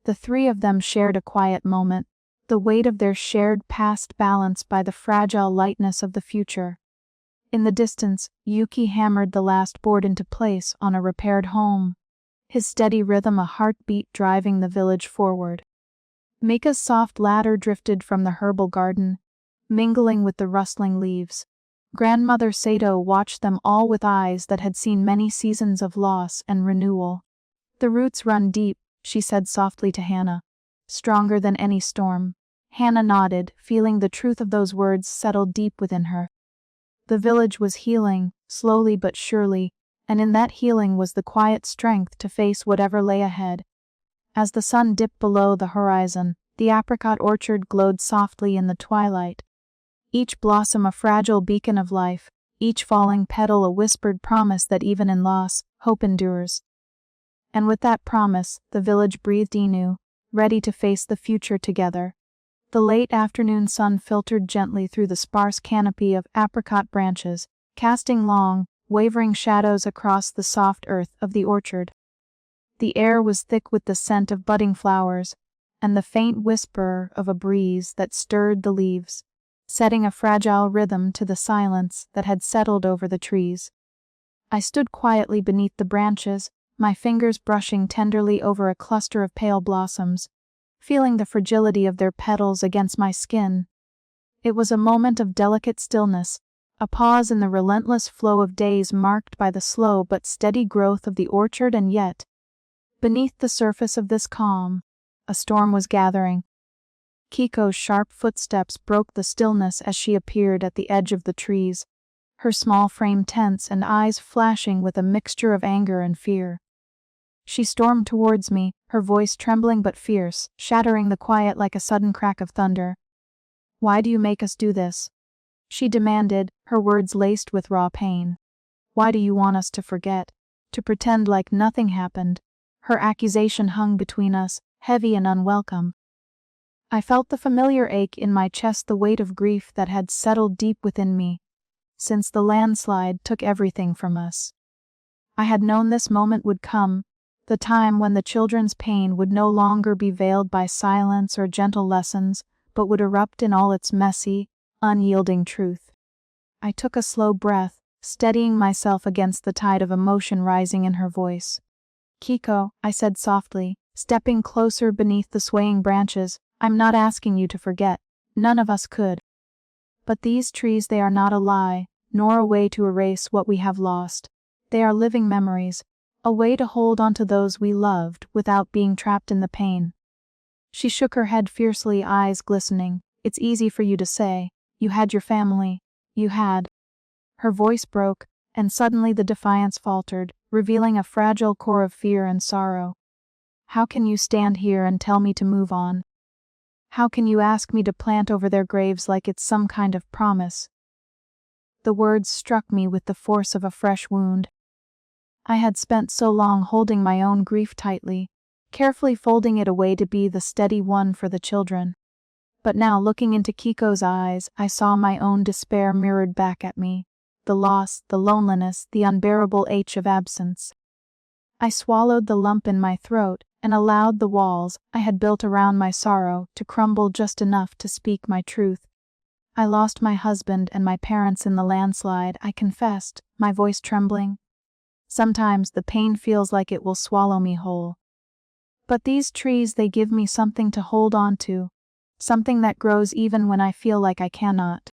The three of them shared a quiet moment, the weight of their shared past balanced by the fragile lightness of the future. In the distance, Yuki hammered the last board into place on a repaired home, his steady rhythm a heartbeat driving the village forward. Mika's soft ladder drifted from the herbal garden, mingling with the rustling leaves. Grandmother Sato watched them all with eyes that had seen many seasons of loss and renewal. "The roots run deep," she said softly to Hannah. "Stronger than any storm." Hannah nodded, feeling the truth of those words settle deep within her. The village was healing, slowly but surely, and in that healing was the quiet strength to face whatever lay ahead. As the sun dipped below the horizon, the apricot orchard glowed softly in the twilight. Each blossom a fragile beacon of life, each falling petal a whispered promise that even in loss, hope endures. And with that promise, the village breathed anew, ready to face the future together. The late afternoon sun filtered gently through the sparse canopy of apricot branches, casting long, wavering shadows across the soft earth of the orchard. The air was thick with the scent of budding flowers, and the faint whisper of a breeze that stirred the leaves, setting a fragile rhythm to the silence that had settled over the trees. I stood quietly beneath the branches, my fingers brushing tenderly over a cluster of pale blossoms, feeling the fragility of their petals against my skin. It was a moment of delicate stillness, a pause in the relentless flow of days marked by the slow but steady growth of the orchard, and yet, beneath the surface of this calm, a storm was gathering. Kiko's sharp footsteps broke the stillness as she appeared at the edge of the trees, her small frame tense and eyes flashing with a mixture of anger and fear. She stormed towards me, her voice trembling but fierce, shattering the quiet like a sudden crack of thunder. "Why do you make us do this?" she demanded, her words laced with raw pain. "Why do you want us to forget, to pretend like nothing happened?" Her accusation hung between us, heavy and unwelcome. I felt the familiar ache in my chest, the weight of grief that had settled deep within me, since the landslide took everything from us. I had known this moment would come, the time when the children's pain would no longer be veiled by silence or gentle lessons, but would erupt in all its messy, unyielding truth. I took a slow breath, steadying myself against the tide of emotion rising in her voice. "Kiko," I said softly, stepping closer beneath the swaying branches, "I'm not asking you to forget. None of us could. But these trees, they are not a lie, nor a way to erase what we have lost. They are living memories, a way to hold on to those we loved without being trapped in the pain." She shook her head fiercely, eyes glistening. "It's easy for you to say. You had your family. You had." Her voice broke, and suddenly the defiance faltered, revealing a fragile core of fear and sorrow. "How can you stand here and tell me to move on? How can you ask me to plant over their graves like it's some kind of promise?" The words struck me with the force of a fresh wound. I had spent so long holding my own grief tightly, carefully folding it away to be the steady one for the children. But now, looking into Kiko's eyes, I saw my own despair mirrored back at me, the loss, the loneliness, the unbearable ache of absence. I swallowed the lump in my throat and allowed the walls I had built around my sorrow to crumble just enough to speak my truth. "I lost my husband and my parents in the landslide," I confessed, my voice trembling. "Sometimes the pain feels like it will swallow me whole. But these trees, they give me something to hold on to, something that grows even when I feel like I cannot."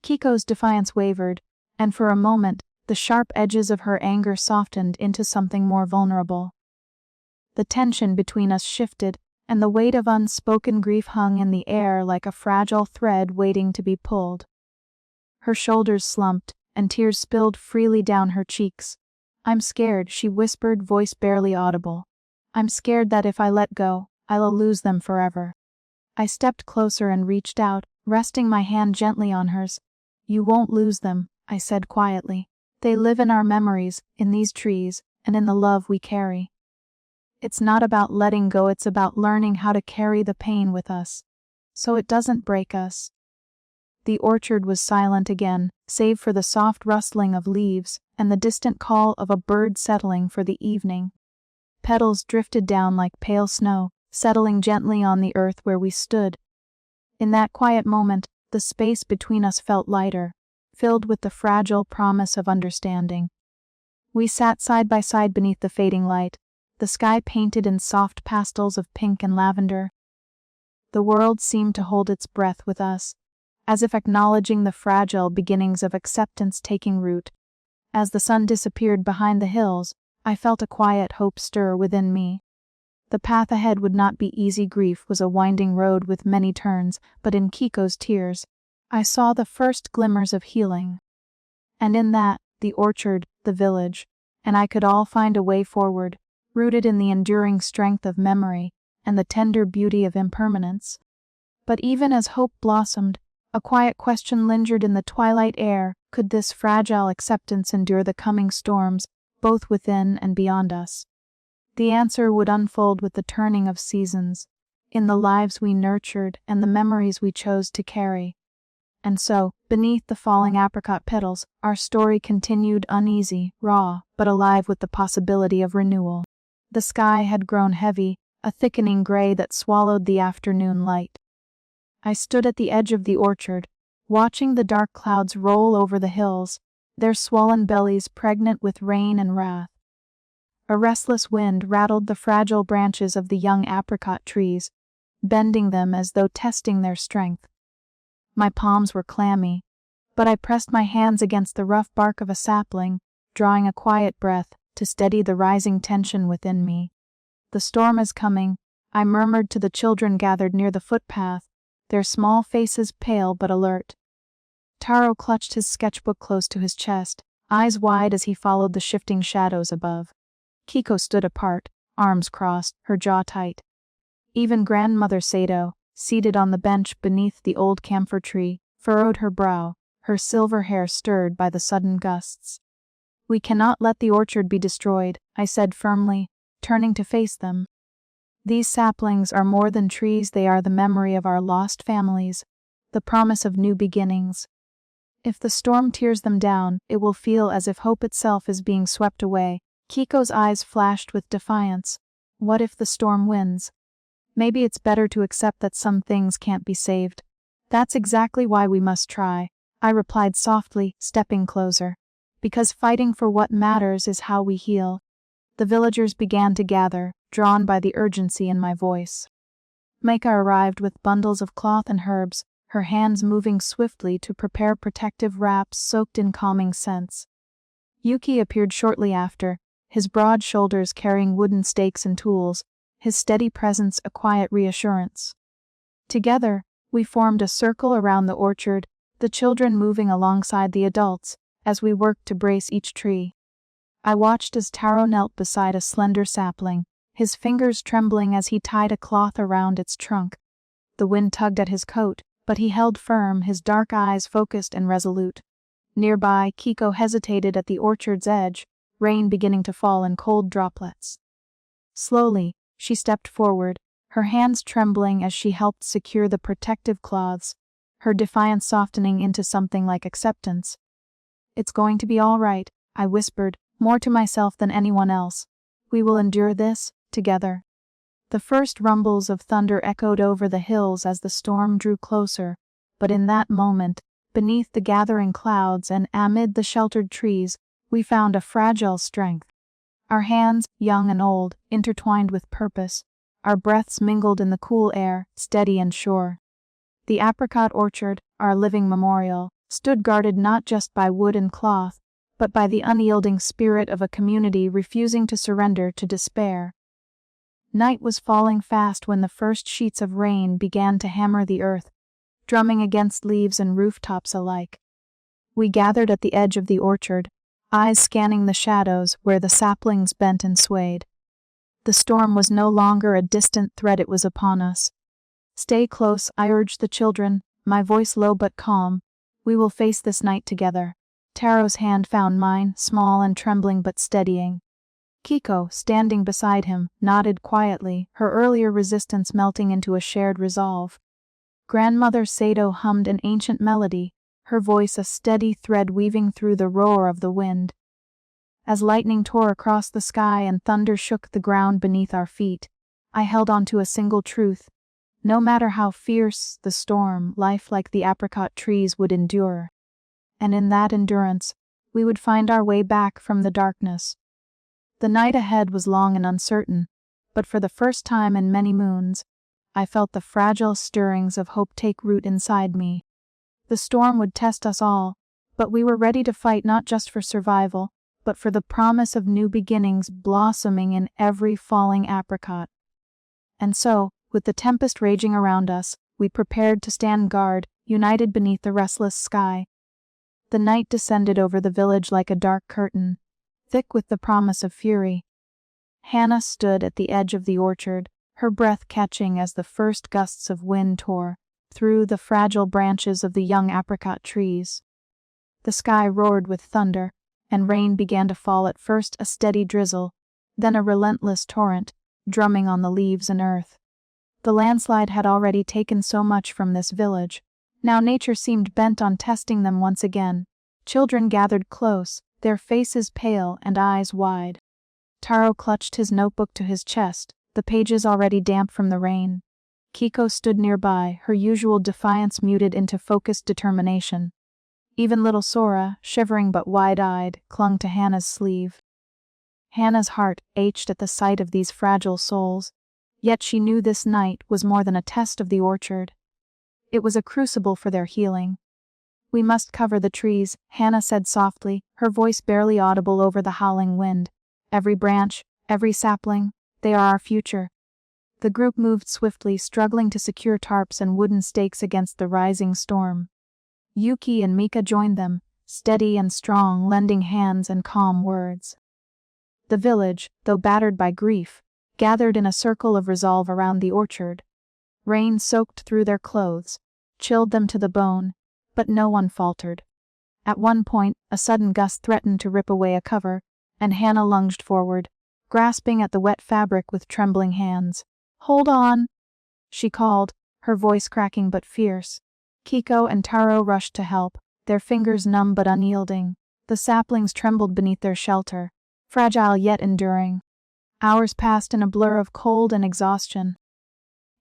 Kiko's defiance wavered, and for a moment, the sharp edges of her anger softened into something more vulnerable. The tension between us shifted, and the weight of unspoken grief hung in the air like a fragile thread waiting to be pulled. Her shoulders slumped, and tears spilled freely down her cheeks. "I'm scared," she whispered, voice barely audible. "I'm scared that if I let go, I'll lose them forever." I stepped closer and reached out, resting my hand gently on hers. "You won't lose them," I said quietly. "They live in our memories, in these trees, and in the love we carry. It's not about letting go, it's about learning how to carry the pain with us, so it doesn't break us." The orchard was silent again, save for the soft rustling of leaves and the distant call of a bird settling for the evening. Petals drifted down like pale snow, settling gently on the earth where we stood. In that quiet moment, the space between us felt lighter, filled with the fragile promise of understanding. We sat side by side beneath the fading light, the sky painted in soft pastels of pink and lavender. The world seemed to hold its breath with us, as if acknowledging the fragile beginnings of acceptance taking root. As the sun disappeared behind the hills, I felt a quiet hope stir within me. The path ahead would not be easy. Grief was a winding road with many turns, but in Kiko's tears, I saw the first glimmers of healing. And in that, the orchard, the village, and I could all find a way forward, rooted in the enduring strength of memory and the tender beauty of impermanence. But even as hope blossomed, a quiet question lingered in the twilight air: could this fragile acceptance endure the coming storms, both within and beyond us? The answer would unfold with the turning of seasons, in the lives we nurtured and the memories we chose to carry. And so, beneath the falling apricot petals, our story continued uneasy, raw, but alive with the possibility of renewal. The sky had grown heavy, a thickening gray that swallowed the afternoon light. I stood at the edge of the orchard, watching the dark clouds roll over the hills, their swollen bellies pregnant with rain and wrath. A restless wind rattled the fragile branches of the young apricot trees, bending them as though testing their strength. My palms were clammy, but I pressed my hands against the rough bark of a sapling, drawing a quiet breath to steady the rising tension within me. "The storm is coming," I murmured to the children gathered near the footpath, their small faces pale but alert. Taro clutched his sketchbook close to his chest, eyes wide as he followed the shifting shadows above. Kiko stood apart, arms crossed, her jaw tight. Even Grandmother Sato, seated on the bench beneath the old camphor tree, furrowed her brow, her silver hair stirred by the sudden gusts. "We cannot let the orchard be destroyed," I said firmly, turning to face them. "These saplings are more than trees, they are the memory of our lost families, the promise of new beginnings. If the storm tears them down, it will feel as if hope itself is being swept away." Kiko's eyes flashed with defiance. "What if the storm wins? Maybe it's better to accept that some things can't be saved." "That's exactly why we must try," I replied softly, stepping closer. "Because fighting for what matters is how we heal." The villagers began to gather, drawn by the urgency in my voice. Maika arrived with bundles of cloth and herbs, her hands moving swiftly to prepare protective wraps soaked in calming scents. Yuki appeared shortly after, his broad shoulders carrying wooden stakes and tools, his steady presence a quiet reassurance. Together, we formed a circle around the orchard, the children moving alongside the adults, as we worked to brace each tree. I watched as Taro knelt beside a slender sapling, his fingers trembling as he tied a cloth around its trunk. The wind tugged at his coat, but he held firm, his dark eyes focused and resolute. Nearby, Kiko hesitated at the orchard's edge, rain beginning to fall in cold droplets. Slowly, she stepped forward, her hands trembling as she helped secure the protective cloths, her defiance softening into something like acceptance. "It's going to be all right," I whispered, more to myself than anyone else. "We will endure this, together." The first rumbles of thunder echoed over the hills as the storm drew closer, but in that moment, beneath the gathering clouds and amid the sheltered trees, we found a fragile strength. Our hands, young and old, intertwined with purpose, our breaths mingled in the cool air, steady and sure. The apricot orchard, our living memorial, stood guarded not just by wood and cloth, but by the unyielding spirit of a community refusing to surrender to despair. Night was falling fast when the first sheets of rain began to hammer the earth, drumming against leaves and rooftops alike. We gathered at the edge of the orchard, eyes scanning the shadows where the saplings bent and swayed. The storm was no longer a distant threat, it was upon us. "Stay close," I urged the children, my voice low but calm. "We will face this night together." Taro's hand found mine, small and trembling but steadying. Kiko, standing beside him, nodded quietly, her earlier resistance melting into a shared resolve. Grandmother Sato hummed an ancient melody, her voice a steady thread weaving through the roar of the wind. As lightning tore across the sky and thunder shook the ground beneath our feet, I held on to a single truth. No matter how fierce the storm, life like the apricot trees would endure. And in that endurance, we would find our way back from the darkness. The night ahead was long and uncertain, but for the first time in many moons, I felt the fragile stirrings of hope take root inside me. The storm would test us all, but we were ready to fight not just for survival, but for the promise of new beginnings blossoming in every falling apricot. And so, with the tempest raging around us, we prepared to stand guard, united beneath the restless sky. The night descended over the village like a dark curtain, thick with the promise of fury. Hannah stood at the edge of the orchard, her breath catching as the first gusts of wind tore through the fragile branches of the young apricot trees. The sky roared with thunder, and rain began to fall, at first a steady drizzle, then a relentless torrent, drumming on the leaves and earth. The landslide had already taken so much from this village. Now nature seemed bent on testing them once again. Children gathered close, their faces pale and eyes wide. Taro clutched his notebook to his chest, the pages already damp from the rain. Kiko stood nearby, her usual defiance muted into focused determination. Even little Sora, shivering but wide-eyed, clung to Hannah's sleeve. Hannah's heart ached at the sight of these fragile souls, yet she knew this night was more than a test of the orchard. It was a crucible for their healing. "We must cover the trees," Hannah said softly, her voice barely audible over the howling wind. "Every branch, every sapling, they are our future." The group moved swiftly, struggling to secure tarps and wooden stakes against the rising storm. Yuki and Mika joined them, steady and strong, lending hands and calm words. The village, though battered by grief, gathered in a circle of resolve around the orchard. Rain soaked through their clothes, chilled them to the bone, but no one faltered. At one point, a sudden gust threatened to rip away a cover, and Hannah lunged forward, grasping at the wet fabric with trembling hands. "Hold on!" she called, her voice cracking but fierce. Kiko and Taro rushed to help, their fingers numb but unyielding. The saplings trembled beneath their shelter, fragile yet enduring. Hours passed in a blur of cold and exhaustion.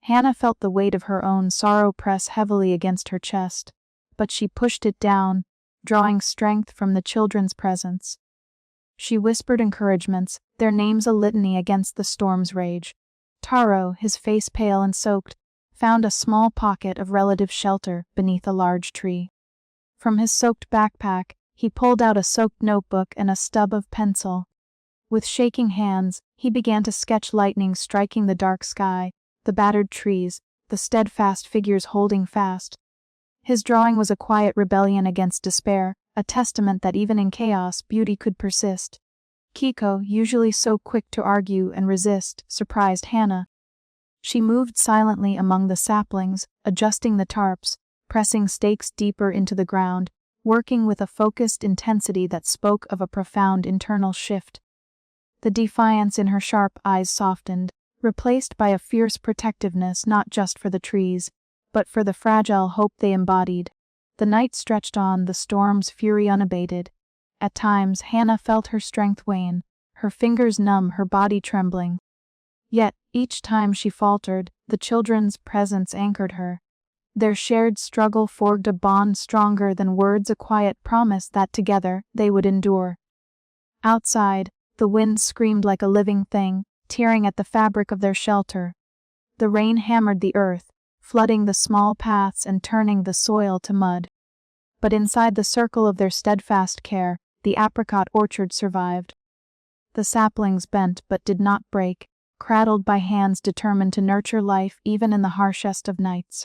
Hannah felt the weight of her own sorrow press heavily against her chest, but she pushed it down, drawing strength from the children's presence. She whispered encouragements, their names a litany against the storm's rage. Taro, his face pale and soaked, found a small pocket of relative shelter beneath a large tree. From his soaked backpack, he pulled out a soaked notebook and a stub of pencil. With shaking hands, he began to sketch lightning striking the dark sky, the battered trees, the steadfast figures holding fast. His drawing was a quiet rebellion against despair, a testament that even in chaos, beauty could persist. Kiko, usually so quick to argue and resist, surprised Hannah. She moved silently among the saplings, adjusting the tarps, pressing stakes deeper into the ground, working with a focused intensity that spoke of a profound internal shift. The defiance in her sharp eyes softened, replaced by a fierce protectiveness not just for the trees, but for the fragile hope they embodied. The night stretched on, the storm's fury unabated. At times, Hannah felt her strength wane, her fingers numb, her body trembling. Yet, each time she faltered, the children's presence anchored her. Their shared struggle forged a bond stronger than words, a quiet promise that together they would endure. Outside, the wind screamed like a living thing, tearing at the fabric of their shelter. The rain hammered the earth, flooding the small paths and turning the soil to mud. But inside the circle of their steadfast care, the apricot orchard survived. The saplings bent but did not break, cradled by hands determined to nurture life even in the harshest of nights.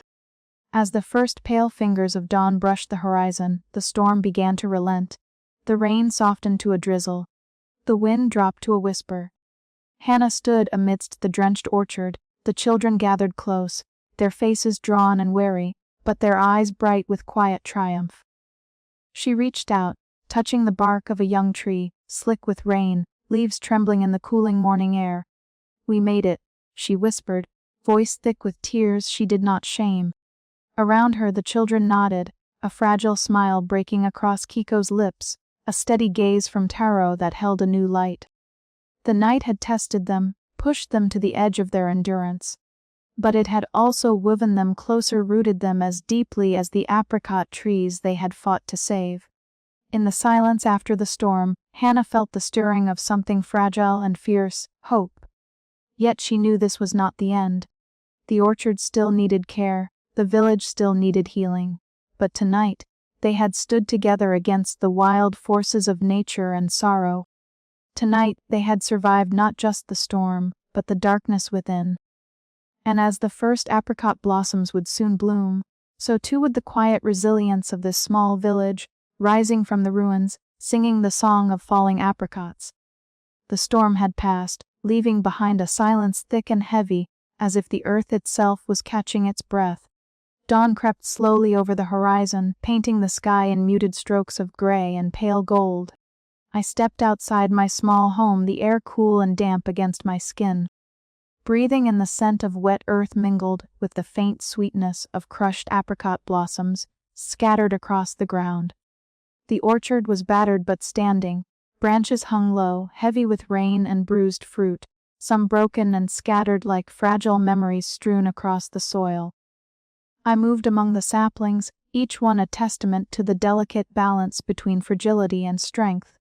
As the first pale fingers of dawn brushed the horizon, the storm began to relent. The rain softened to a drizzle. The wind dropped to a whisper. Hannah stood amidst the drenched orchard, the children gathered close, their faces drawn and wary, but their eyes bright with quiet triumph. She reached out, touching the bark of a young tree, slick with rain, leaves trembling in the cooling morning air. "We made it," she whispered, voice thick with tears she did not shame. Around her the children nodded, a fragile smile breaking across Kiko's lips, a steady gaze from Taro that held a new light. The night had tested them, pushed them to the edge of their endurance. But it had also woven them closer, rooted them as deeply as the apricot trees they had fought to save. In the silence after the storm, Hannah felt the stirring of something fragile and fierce, hope. Yet she knew this was not the end. The orchard still needed care, the village still needed healing. But tonight, they had stood together against the wild forces of nature and sorrow. Tonight, they had survived not just the storm, but the darkness within. And as the first apricot blossoms would soon bloom, so too would the quiet resilience of this small village, rising from the ruins, singing the song of falling apricots. The storm had passed, leaving behind a silence thick and heavy, as if the earth itself was catching its breath. Dawn crept slowly over the horizon, painting the sky in muted strokes of gray and pale gold. I stepped outside my small home, the air cool and damp against my skin. breathing in the scent of wet earth mingled with the faint sweetness of crushed apricot blossoms scattered across the ground. The orchard was battered but standing. Branches hung low, heavy with rain and bruised fruit, some broken and scattered like fragile memories strewn across the soil. I moved among the saplings, each one a testament to the delicate balance between fragility and strength.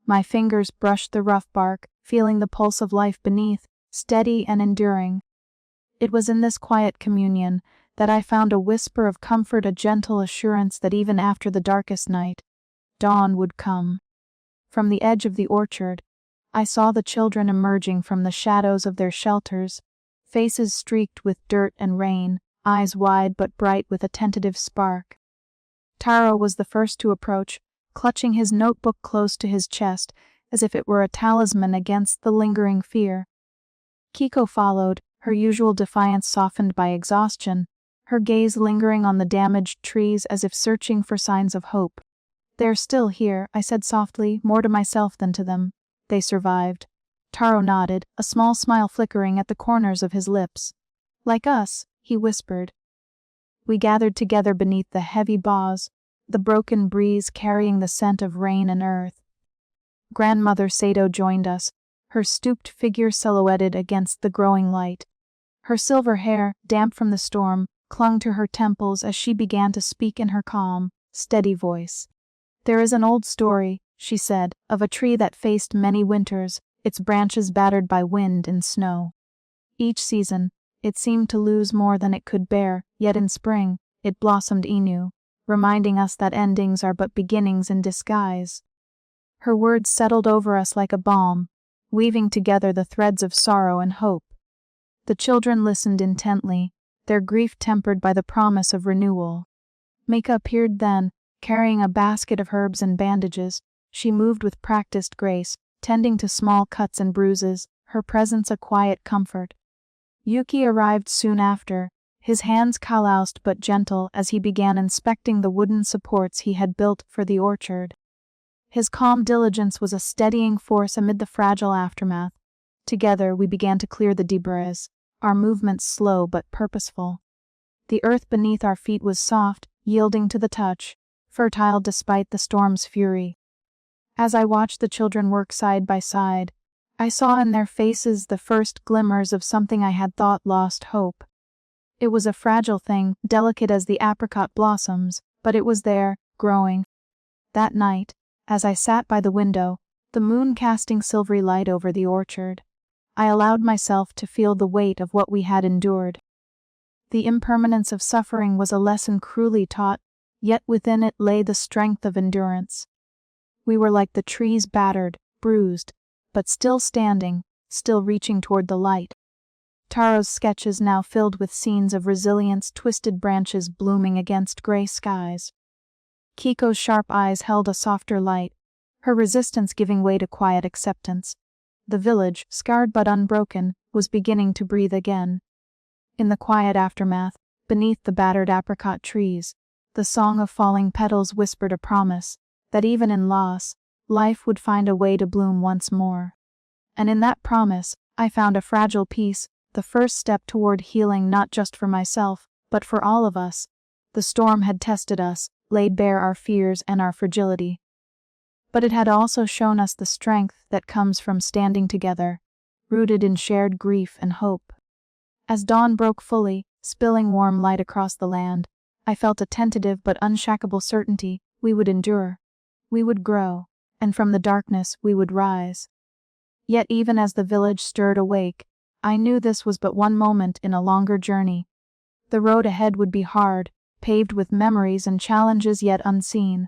My fingers brushed the rough bark, feeling the pulse of life beneath, steady and enduring. It was in this quiet communion that I found a whisper of comfort, a gentle assurance that even after the darkest night, dawn would come. From the edge of the orchard, I saw the children emerging from the shadows of their shelters, faces streaked with dirt and rain, eyes wide but bright with a tentative spark. Taro was the first to approach, clutching his notebook close to his chest, as if it were a talisman against the lingering fear. Kiko followed, her usual defiance softened by exhaustion, her gaze lingering on the damaged trees as if searching for signs of hope. "They're still here," I said softly, more to myself than to them. "They survived." Taro nodded, a small smile flickering at the corners of his lips. "Like us," he whispered. We gathered together beneath the heavy boughs, the broken breeze carrying the scent of rain and earth. Grandmother Sato joined us, her stooped figure silhouetted against the growing light. Her silver hair, damp from the storm, clung to her temples as she began to speak in her calm, steady voice. "There is an old story," she said, "of a tree that faced many winters, its branches battered by wind and snow. Each season, it seemed to lose more than it could bear, yet in spring, it blossomed anew, reminding us that endings are but beginnings in disguise." Her words settled over us like a balm, weaving together the threads of sorrow and hope. The children listened intently, their grief tempered by the promise of renewal. Mika appeared then, carrying a basket of herbs and bandages. She moved with practiced grace, tending to small cuts and bruises, her presence a quiet comfort. Yuki arrived soon after, his hands calloused but gentle as he began inspecting the wooden supports he had built for the orchard. His calm diligence was a steadying force amid the fragile aftermath. Together we began to clear the debris, our movements slow but purposeful. The earth beneath our feet was soft, yielding to the touch, fertile despite the storm's fury. As I watched the children work side by side, I saw in their faces the first glimmers of something I had thought lost hope. It was a fragile thing, delicate as the apricot blossoms, but it was there, growing. That night, as I sat by the window, the moon casting silvery light over the orchard, I allowed myself to feel the weight of what we had endured. The impermanence of suffering was a lesson cruelly taught, yet within it lay the strength of endurance. We were like the trees battered, bruised, but still standing, still reaching toward the light. Taro's sketches now filled with scenes of resilience, twisted branches blooming against gray skies. Kiko's sharp eyes held a softer light, her resistance giving way to quiet acceptance. The village, scarred but unbroken, was beginning to breathe again. In the quiet aftermath, beneath the battered apricot trees, the song of falling petals whispered a promise that even in loss, life would find a way to bloom once more. And in that promise, I found a fragile peace, the first step toward healing not just for myself, but for all of us. The storm had tested us, laid bare our fears and our fragility. But it had also shown us the strength that comes from standing together, rooted in shared grief and hope. As dawn broke fully, spilling warm light across the land, I felt a tentative but unshakable certainty: we would endure. We would grow, and from the darkness we would rise. Yet even as the village stirred awake, I knew this was but one moment in a longer journey. The road ahead would be hard, paved with memories and challenges yet unseen.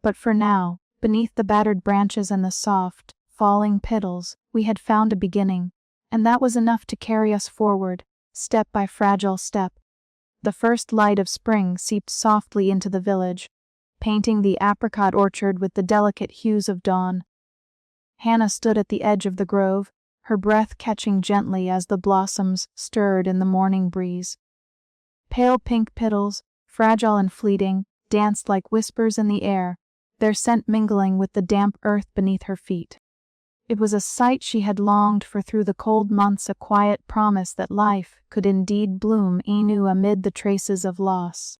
But for now, beneath the battered branches and the soft, falling petals, we had found a beginning, and that was enough to carry us forward, step by fragile step. The first light of spring seeped softly into the village, painting the apricot orchard with the delicate hues of dawn. Hannah stood at the edge of the grove, her breath catching gently as the blossoms stirred in the morning breeze. Pale pink petals, fragile and fleeting, danced like whispers in the air, their scent mingling with the damp earth beneath her feet. It was a sight she had longed for through the cold months, a quiet promise that life could indeed bloom anew amid the traces of loss.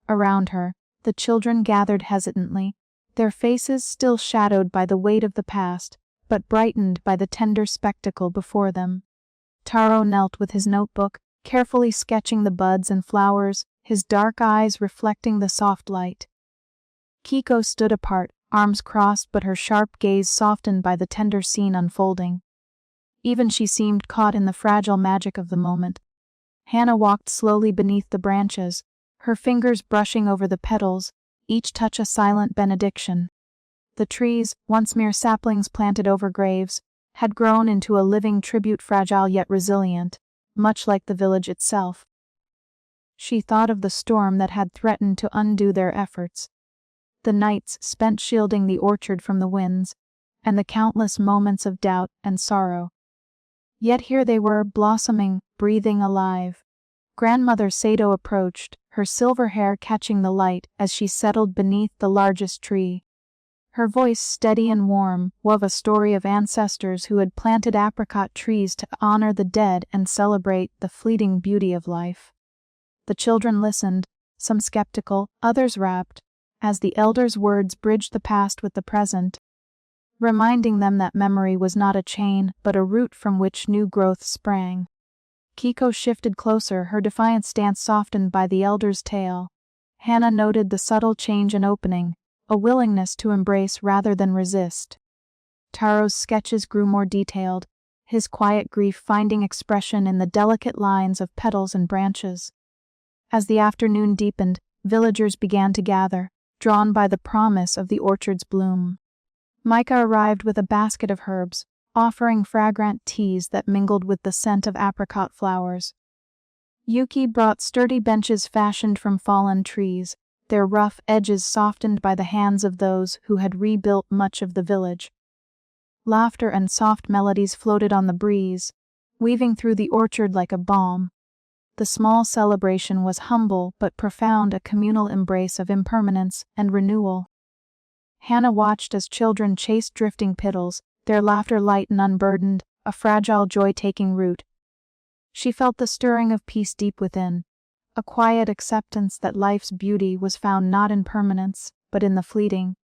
Around her, the children gathered hesitantly, their faces still shadowed by the weight of the past, but brightened by the tender spectacle before them. Taro knelt with his notebook, carefully sketching the buds and flowers, his dark eyes reflecting the soft light. Kiko stood apart, arms crossed, but her sharp gaze softened by the tender scene unfolding. Even she seemed caught in the fragile magic of the moment. Hannah walked slowly beneath the branches, her fingers brushing over the petals, each touch a silent benediction. The trees, once mere saplings planted over graves, had grown into a living tribute, fragile yet resilient, much like the village itself. She thought of the storm that had threatened to undo their efforts, the nights spent shielding the orchard from the winds, and the countless moments of doubt and sorrow. Yet here they were, blossoming, breathing alive. Grandmother Sato approached, her silver hair catching the light as she settled beneath the largest tree. Her voice, steady and warm, wove a story of ancestors who had planted apricot trees to honor the dead and celebrate the fleeting beauty of life. The children listened, some skeptical, others rapt, as the elders' words bridged the past with the present, reminding them that memory was not a chain but a root from which new growth sprang. Kiko shifted closer, her defiant stance softened by the elder's tale. Hannah noted the subtle change and opening, a willingness to embrace rather than resist. Taro's sketches grew more detailed, his quiet grief finding expression in the delicate lines of petals and branches. As the afternoon deepened, villagers began to gather, drawn by the promise of the orchard's bloom. Micah arrived with a basket of herbs, offering fragrant teas that mingled with the scent of apricot flowers. Yuki brought sturdy benches fashioned from fallen trees, their rough edges softened by the hands of those who had rebuilt much of the village. Laughter and soft melodies floated on the breeze, weaving through the orchard like a balm. The small celebration was humble but profound, a communal embrace of impermanence and renewal. Hannah watched as children chased drifting petals, their laughter light and unburdened, a fragile joy taking root. She felt the stirring of peace deep within, a quiet acceptance that life's beauty was found not in permanence, but in the fleeting,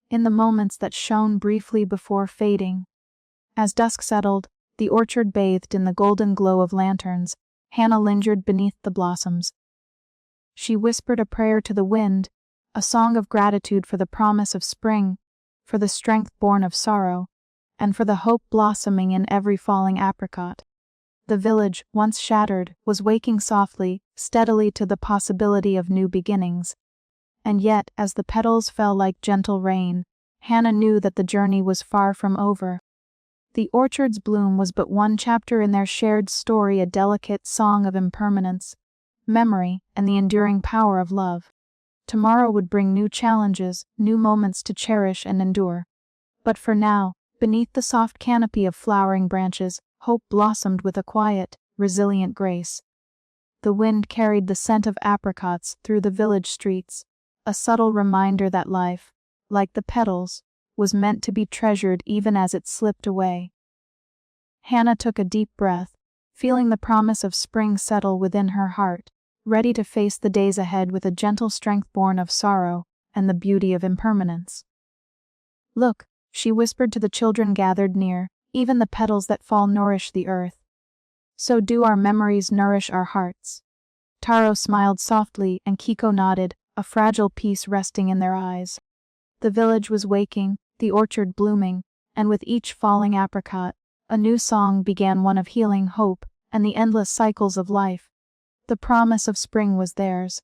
in the moments that shone briefly before fading. As dusk settled, the orchard bathed in the golden glow of lanterns. Hannah lingered beneath the blossoms. She whispered a prayer to the wind, a song of gratitude for the promise of spring, for the strength born of sorrow, and for the hope blossoming in every falling apricot. The village, once shattered, was waking softly, steadily to the possibility of new beginnings. And yet, as the petals fell like gentle rain, Hannah knew that the journey was far from over. The orchard's bloom was but one chapter in their shared story, a delicate song of impermanence, memory, and the enduring power of love. Tomorrow would bring new challenges, new moments to cherish and endure. But for now, beneath the soft canopy of flowering branches, hope blossomed with a quiet, resilient grace. The wind carried the scent of apricots through the village streets, a subtle reminder that life, like the petals, was meant to be treasured even as it slipped away. Hannah took a deep breath, feeling the promise of spring settle within her heart, ready to face the days ahead with a gentle strength born of sorrow and the beauty of impermanence. "Look," she whispered to the children gathered near, "even the petals that fall nourish the earth. So do our memories nourish our hearts." Taro smiled softly and Kiko nodded, a fragile peace resting in their eyes. The village was waking, the orchard blooming, and with each falling apricot, a new song began, one of healing, hope, and the endless cycles of life. The promise of spring was theirs,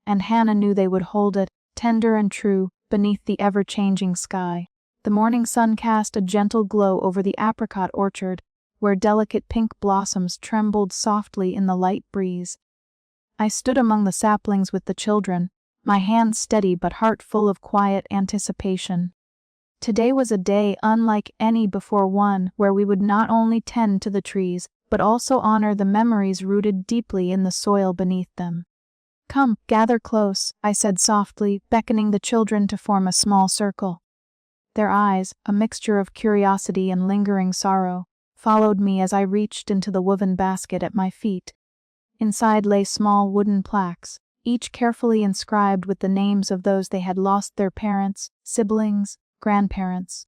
and Hannah knew they would hold it, tender and true, beneath the ever-changing sky. The morning sun cast a gentle glow over the apricot orchard, where delicate pink blossoms trembled softly in the light breeze. I stood among the saplings with the children, my hands steady but heart full of quiet anticipation. Today was a day unlike any before, one where we would not only tend to the trees, but also honor the memories rooted deeply in the soil beneath them. "Come, gather close," I said softly, beckoning the children to form a small circle. Their eyes, a mixture of curiosity and lingering sorrow, followed me as I reached into the woven basket at my feet. Inside lay small wooden plaques, each carefully inscribed with the names of those they had lost, their parents, siblings, grandparents.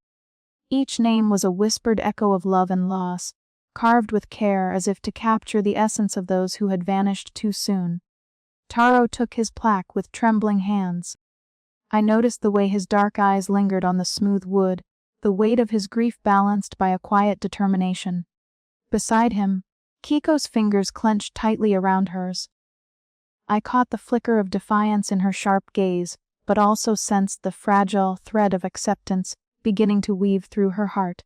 Each name was a whispered echo of love and loss, carved with care as if to capture the essence of those who had vanished too soon. Taro took his plaque with trembling hands. I noticed the way his dark eyes lingered on the smooth wood, the weight of his grief balanced by a quiet determination. Beside him, Kiko's fingers clenched tightly around hers. I caught the flicker of defiance in her sharp gaze, but also sensed the fragile thread of acceptance beginning to weave through her heart.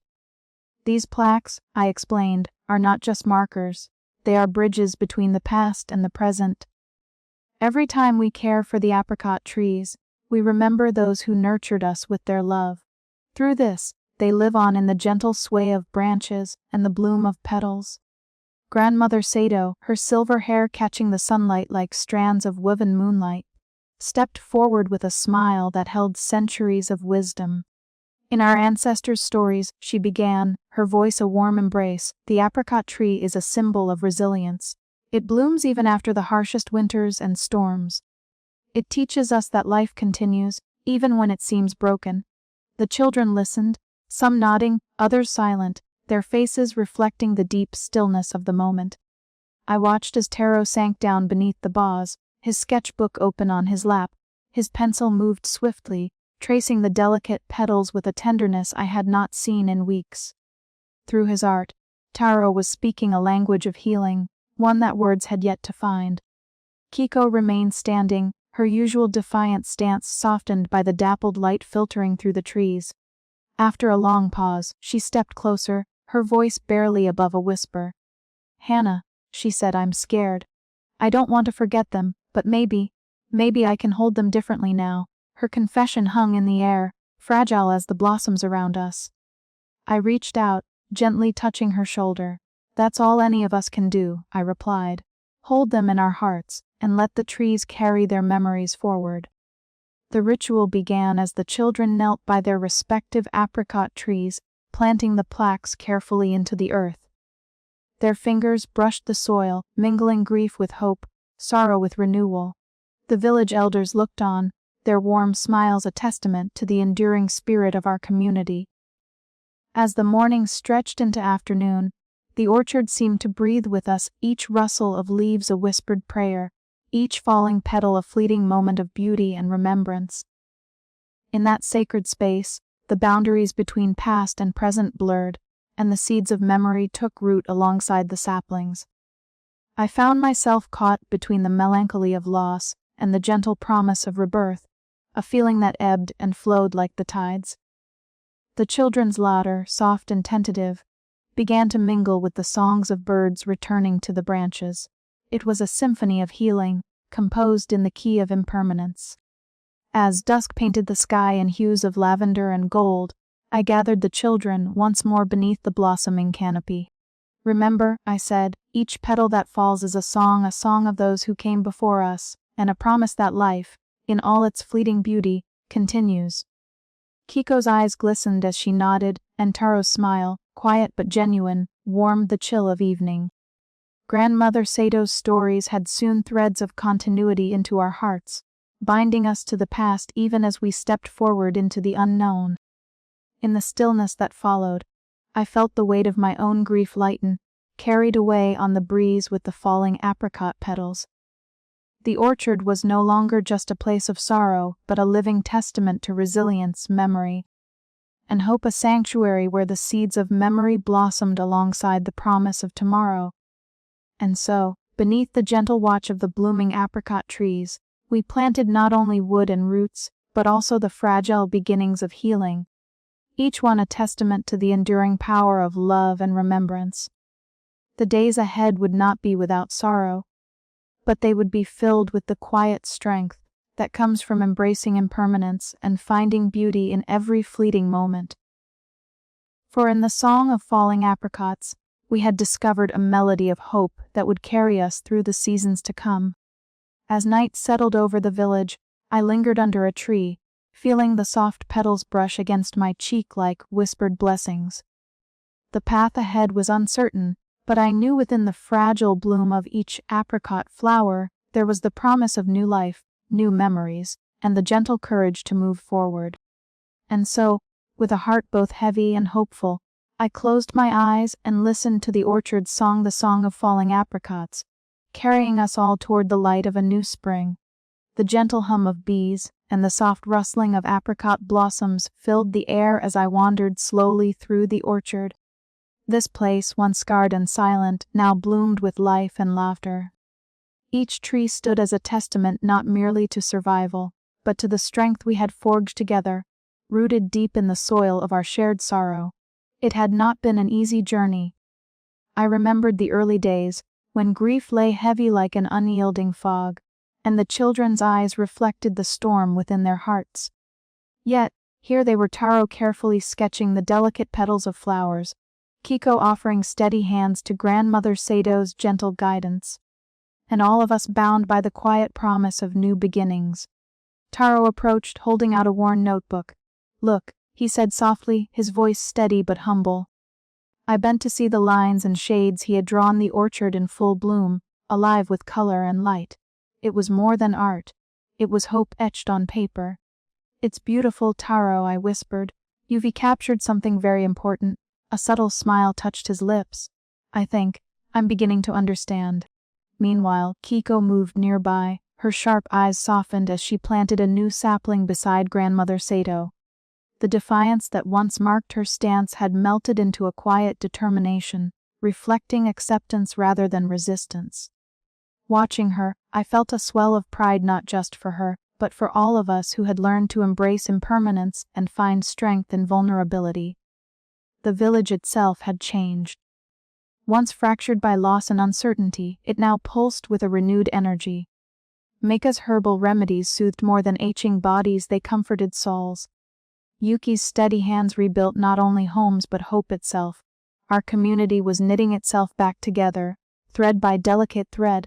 These plaques, I explained, are not just markers, they are bridges between the past and the present. Every time we care for the apricot trees, we remember those who nurtured us with their love. Through this, they live on in the gentle sway of branches and the bloom of petals. Grandmother Sato, her silver hair catching the sunlight like strands of woven moonlight, stepped forward with a smile that held centuries of wisdom. In our ancestors' stories, she began, her voice a warm embrace, the apricot tree is a symbol of resilience. It blooms even after the harshest winters and storms. It teaches us that life continues, even when it seems broken. The children listened, some nodding, others silent, their faces reflecting the deep stillness of the moment. I watched as Taro sank down beneath the boughs, his sketchbook open on his lap. His pencil moved swiftly, tracing the delicate petals with a tenderness I had not seen in weeks. Through his art, Taro was speaking a language of healing, one that words had yet to find. Kiko remained standing, her usual defiant stance softened by the dappled light filtering through the trees. After a long pause, she stepped closer, her voice barely above a whisper. "Hannah," she said, "I'm scared. I don't want to forget them, but maybe I can hold them differently now." Her confession hung in the air, fragile as the blossoms around us. I reached out, gently touching her shoulder. "That's all any of us can do," I replied. "Hold them in our hearts, and let the trees carry their memories forward." The ritual began as the children knelt by their respective apricot trees, planting the plaques carefully into the earth. Their fingers brushed the soil, mingling grief with hope, sorrow with renewal. The village elders looked on, their warm smiles a testament to the enduring spirit of our community. As the morning stretched into afternoon, the orchard seemed to breathe with us, each rustle of leaves a whispered prayer, each falling petal a fleeting moment of beauty and remembrance. In that sacred space, the boundaries between past and present blurred, and the seeds of memory took root alongside the saplings. I found myself caught between the melancholy of loss and the gentle promise of rebirth, a feeling that ebbed and flowed like the tides. The children's laughter, soft and tentative, began to mingle with the songs of birds returning to the branches. It was a symphony of healing, composed in the key of impermanence. As dusk painted the sky in hues of lavender and gold, I gathered the children once more beneath the blossoming canopy. "Remember," I said, "each petal that falls is a song of those who came before us, and a promise that life, in all its fleeting beauty, continues." Kiko's eyes glistened as she nodded, and Taro's smile, quiet but genuine, warmed the chill of evening. Grandmother Sato's stories had sewn threads of continuity into our hearts, binding us to the past even as we stepped forward into the unknown. In the stillness that followed, I felt the weight of my own grief lighten, carried away on the breeze with the falling apricot petals. The orchard was no longer just a place of sorrow, but a living testament to resilience, memory, and hope, a sanctuary where the seeds of memory blossomed alongside the promise of tomorrow. And so, beneath the gentle watch of the blooming apricot trees, we planted not only wood and roots, but also the fragile beginnings of healing, each one a testament to the enduring power of love and remembrance. The days ahead would not be without sorrow, but they would be filled with the quiet strength that comes from embracing impermanence and finding beauty in every fleeting moment. For in the song of falling apricots, we had discovered a melody of hope that would carry us through the seasons to come. As night settled over the village, I lingered under a tree, feeling the soft petals brush against my cheek like whispered blessings. The path ahead was uncertain, but I knew within the fragile bloom of each apricot flower there was the promise of new life, new memories, and the gentle courage to move forward. And so, with a heart both heavy and hopeful, I closed my eyes and listened to the orchard's song, the song of falling apricots, carrying us all toward the light of a new spring. The gentle hum of bees and the soft rustling of apricot blossoms filled the air as I wandered slowly through the orchard. This place, once scarred and silent, now bloomed with life and laughter. Each tree stood as a testament not merely to survival, but to the strength we had forged together, rooted deep in the soil of our shared sorrow. It had not been an easy journey. I remembered the early days, when grief lay heavy like an unyielding fog, and the children's eyes reflected the storm within their hearts. Yet, here they were, Taro carefully sketching the delicate petals of flowers, Kiko offering steady hands to Grandmother Sato's gentle guidance, and all of us bound by the quiet promise of new beginnings. Taro approached, holding out a worn notebook. "Look," he said softly, his voice steady but humble. I bent to see the lines and shades he had drawn, the orchard in full bloom, alive with color and light. It was more than art. It was hope etched on paper. "It's beautiful, Taro," I whispered. "You've captured something very important." A subtle smile touched his lips. "I think I'm beginning to understand." Meanwhile, Kiko moved nearby, her sharp eyes softened as she planted a new sapling beside Grandmother Sato. The defiance that once marked her stance had melted into a quiet determination, reflecting acceptance rather than resistance. Watching her, I felt a swell of pride, not just for her, but for all of us who had learned to embrace impermanence and find strength in vulnerability. The village itself had changed. Once fractured by loss and uncertainty, it now pulsed with a renewed energy. Meika's herbal remedies soothed more than aching bodies, they comforted souls. Yuki's steady hands rebuilt not only homes but hope itself. Our community was knitting itself back together, thread by delicate thread.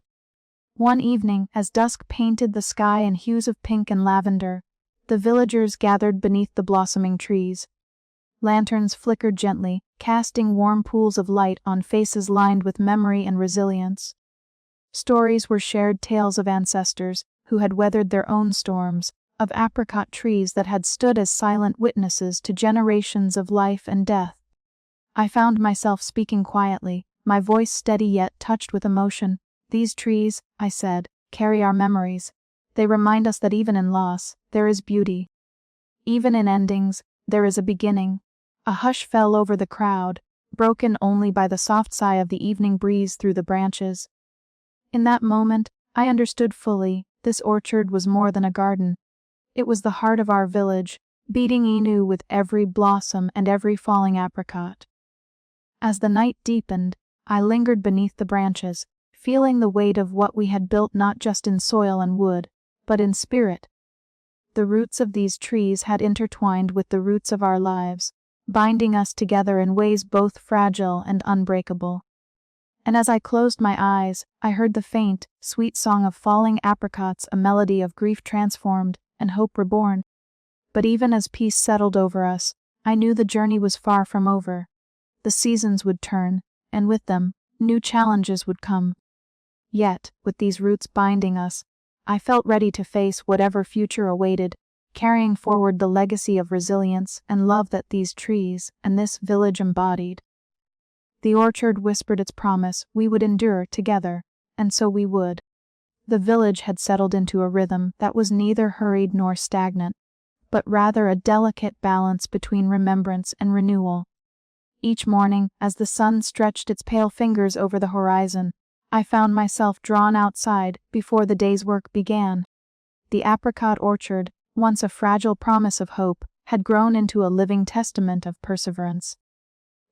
One evening, as dusk painted the sky in hues of pink and lavender, the villagers gathered beneath the blossoming trees. Lanterns flickered gently, casting warm pools of light on faces lined with memory and resilience. Stories were shared, tales of ancestors who had weathered their own storms, of apricot trees that had stood as silent witnesses to generations of life and death. I found myself speaking quietly, my voice steady yet touched with emotion. "These trees," I said, "carry our memories. They remind us that even in loss, there is beauty. Even in endings, there is a beginning." A hush fell over the crowd, broken only by the soft sigh of the evening breeze through the branches. In that moment, I understood fully, this orchard was more than a garden. It was the heart of our village, beating anew with every blossom and every falling apricot. As the night deepened, I lingered beneath the branches, feeling the weight of what we had built not just in soil and wood, but in spirit. The roots of these trees had intertwined with the roots of our lives, binding us together in ways both fragile and unbreakable. And as I closed my eyes, I heard the faint, sweet song of falling apricots, a melody of grief transformed and hope reborn. But even as peace settled over us, I knew the journey was far from over. The seasons would turn, and with them, new challenges would come. Yet, with these roots binding us, I felt ready to face whatever future awaited, carrying forward the legacy of resilience and love that these trees and this village embodied. The orchard whispered its promise we would endure together, and so we would. The village had settled into a rhythm that was neither hurried nor stagnant, but rather a delicate balance between remembrance and renewal. Each morning, as the sun stretched its pale fingers over the horizon, I found myself drawn outside before the day's work began. The apricot orchard, once a fragile promise of hope, had grown into a living testament of perseverance.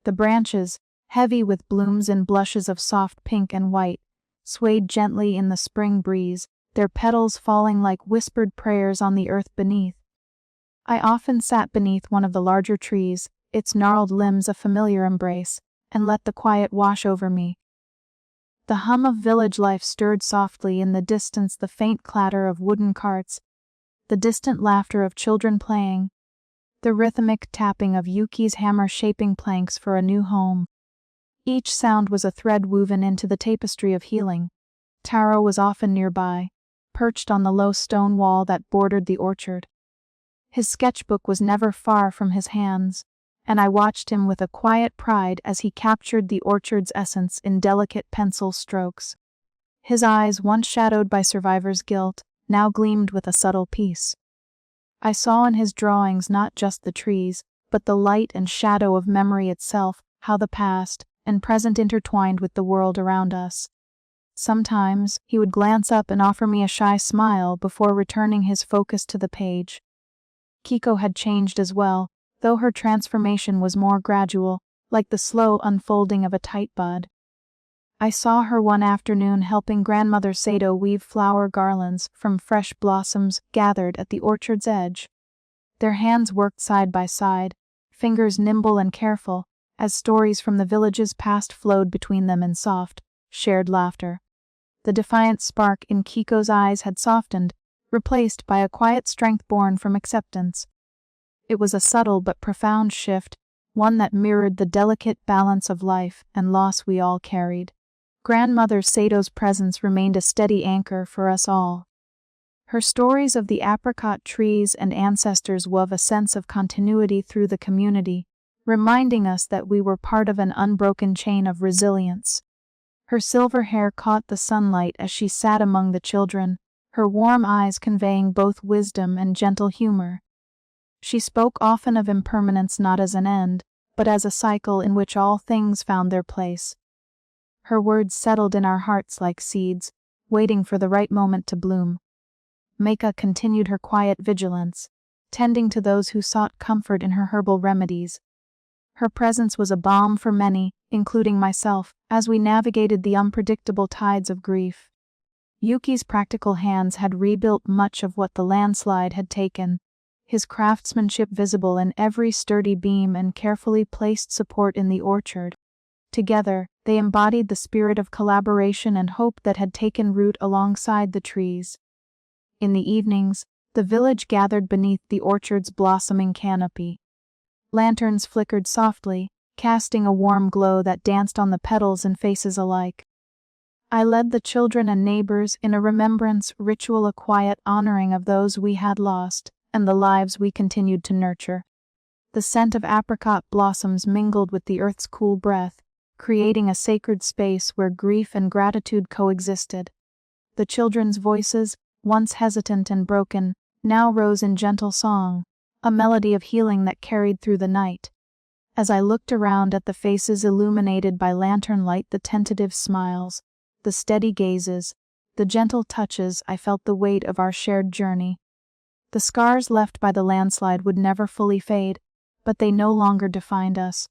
The branches, heavy with blooms and blushes of soft pink and white, swayed gently in the spring breeze, their petals falling like whispered prayers on the earth beneath. I often sat beneath one of the larger trees, its gnarled limbs a familiar embrace, and let the quiet wash over me. The hum of village life stirred softly in the distance, the faint clatter of wooden carts, the distant laughter of children playing, the rhythmic tapping of Yuki's hammer shaping planks for a new home. Each sound was a thread woven into the tapestry of healing. Taro was often nearby, perched on the low stone wall that bordered the orchard. His sketchbook was never far from his hands, and I watched him with a quiet pride as he captured the orchard's essence in delicate pencil strokes. His eyes, once shadowed by survivor's guilt, now gleamed with a subtle peace. I saw in his drawings not just the trees, but the light and shadow of memory itself, how the past and present intertwined with the world around us. Sometimes he would glance up and offer me a shy smile before returning his focus to the page. Kiko had changed as well, though her transformation was more gradual, like the slow unfolding of a tight bud. I saw her one afternoon helping grandmother Sato weave flower garlands from fresh blossoms gathered at the orchard's edge. Their hands worked side by side, fingers nimble and careful, as stories from the village's past flowed between them in soft, shared laughter. The defiant spark in Kiko's eyes had softened, replaced by a quiet strength born from acceptance. It was a subtle but profound shift, one that mirrored the delicate balance of life and loss we all carried. Grandmother Sato's presence remained a steady anchor for us all. Her stories of the apricot trees and ancestors wove a sense of continuity through the community, reminding us that we were part of an unbroken chain of resilience. Her silver hair caught the sunlight as she sat among the children, her warm eyes conveying both wisdom and gentle humor. She spoke often of impermanence not as an end, but as a cycle in which all things found their place. Her words settled in our hearts like seeds, waiting for the right moment to bloom. Meika continued her quiet vigilance, tending to those who sought comfort in her herbal remedies. Her presence was a balm for many, including myself, as we navigated the unpredictable tides of grief. Yuki's practical hands had rebuilt much of what the landslide had taken, his craftsmanship visible in every sturdy beam and carefully placed support in the orchard. Together, they embodied the spirit of collaboration and hope that had taken root alongside the trees. In the evenings, the village gathered beneath the orchard's blossoming canopy. Lanterns flickered softly, casting a warm glow that danced on the petals and faces alike. I led the children and neighbors in a remembrance ritual, a quiet honoring of those we had lost and the lives we continued to nurture. The scent of apricot blossoms mingled with the earth's cool breath, creating a sacred space where grief and gratitude coexisted. The children's voices, once hesitant and broken, now rose in gentle song, a melody of healing that carried through the night. As I looked around at the faces illuminated by lantern light, the tentative smiles, the steady gazes, the gentle touches, I felt the weight of our shared journey. The scars left by the landslide would never fully fade, but they no longer defined us.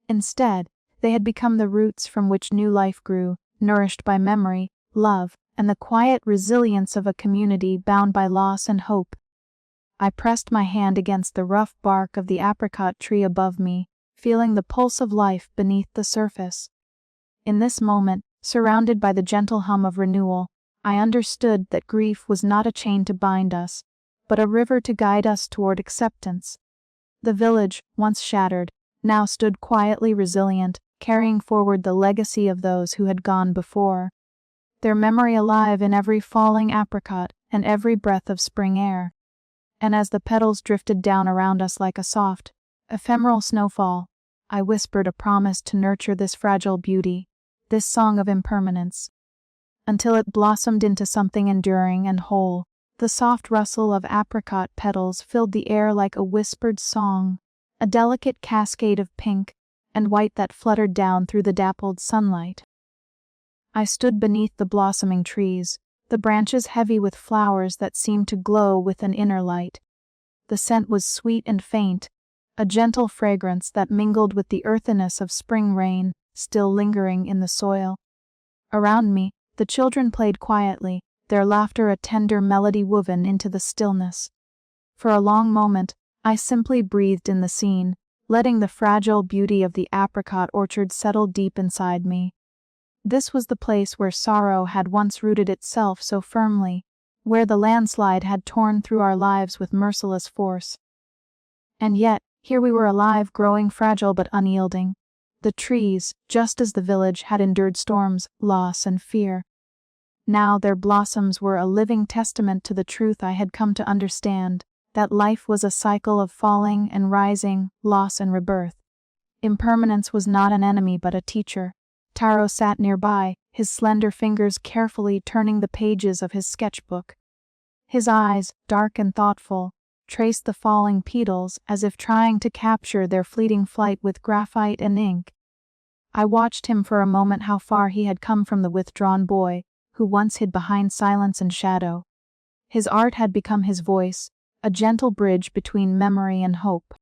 Instead, they had become the roots from which new life grew, nourished by memory, love, and the quiet resilience of a community bound by loss and hope. I pressed my hand against the rough bark of the apricot tree above me, feeling the pulse of life beneath the surface. In this moment, surrounded by the gentle hum of renewal, I understood that grief was not a chain to bind us, but a river to guide us toward acceptance. The village, once shattered, now stood quietly resilient, carrying forward the legacy of those who had gone before, their memory alive in every falling apricot and every breath of spring air. And as the petals drifted down around us like a soft, ephemeral snowfall, I whispered a promise to nurture this fragile beauty, this song of impermanence, until it blossomed into something enduring and whole. The soft rustle of apricot petals filled the air like a whispered song, a delicate cascade of pink and white that fluttered down through the dappled sunlight. I stood beneath the blossoming trees, the branches heavy with flowers that seemed to glow with an inner light. The scent was sweet and faint, a gentle fragrance that mingled with the earthiness of spring rain still lingering in the soil. Around me, the children played quietly, their laughter a tender melody woven into the stillness. For a long moment, I simply breathed in the scene, letting the fragile beauty of the apricot orchard settle deep inside me. This was the place where sorrow had once rooted itself so firmly, where the landslide had torn through our lives with merciless force. And yet, here we were alive, growing fragile but unyielding. The trees, just as the village, had endured storms, loss, and fear. Now their blossoms were a living testament to the truth I had come to understand, that life was a cycle of falling and rising, loss and rebirth. Impermanence was not an enemy but a teacher. Taro sat nearby, his slender fingers carefully turning the pages of his sketchbook. His eyes, dark and thoughtful, traced the falling petals as if trying to capture their fleeting flight with graphite and ink. I watched him for a moment, how far he had come from the withdrawn boy, who once hid behind silence and shadow. His art had become his voice, a gentle bridge between memory and hope.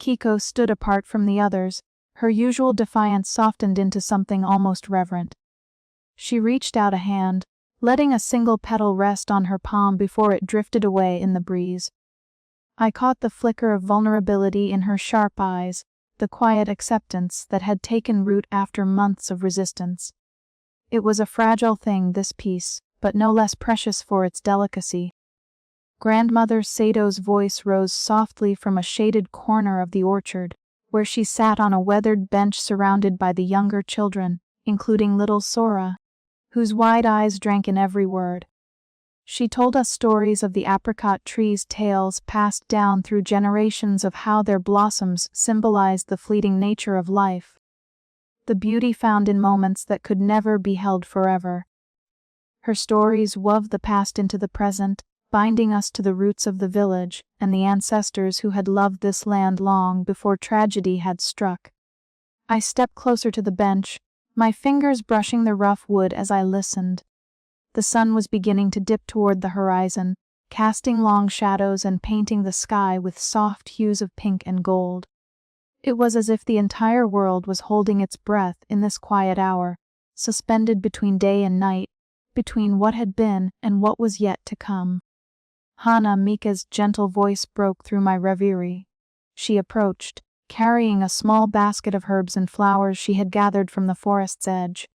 Kiko stood apart from the others, her usual defiance softened into something almost reverent. She reached out a hand, letting a single petal rest on her palm before it drifted away in the breeze. I caught the flicker of vulnerability in her sharp eyes, the quiet acceptance that had taken root after months of resistance. It was a fragile thing, this piece, but no less precious for its delicacy. Grandmother Sato's voice rose softly from a shaded corner of the orchard, where she sat on a weathered bench surrounded by the younger children, including little Sora, whose wide eyes drank in every word. She told us stories of the apricot trees, tales passed down through generations of how their blossoms symbolized the fleeting nature of life, the beauty found in moments that could never be held forever. Her stories wove the past into the present, binding us to the roots of the village and the ancestors who had loved this land long before tragedy had struck. I stepped closer to the bench, my fingers brushing the rough wood as I listened. The sun was beginning to dip toward the horizon, casting long shadows and painting the sky with soft hues of pink and gold. It was as if the entire world was holding its breath in this quiet hour, suspended between day and night, between what had been and what was yet to come. Hana Mika's gentle voice broke through my reverie. She approached, carrying a small basket of herbs and flowers she had gathered from the forest's edge.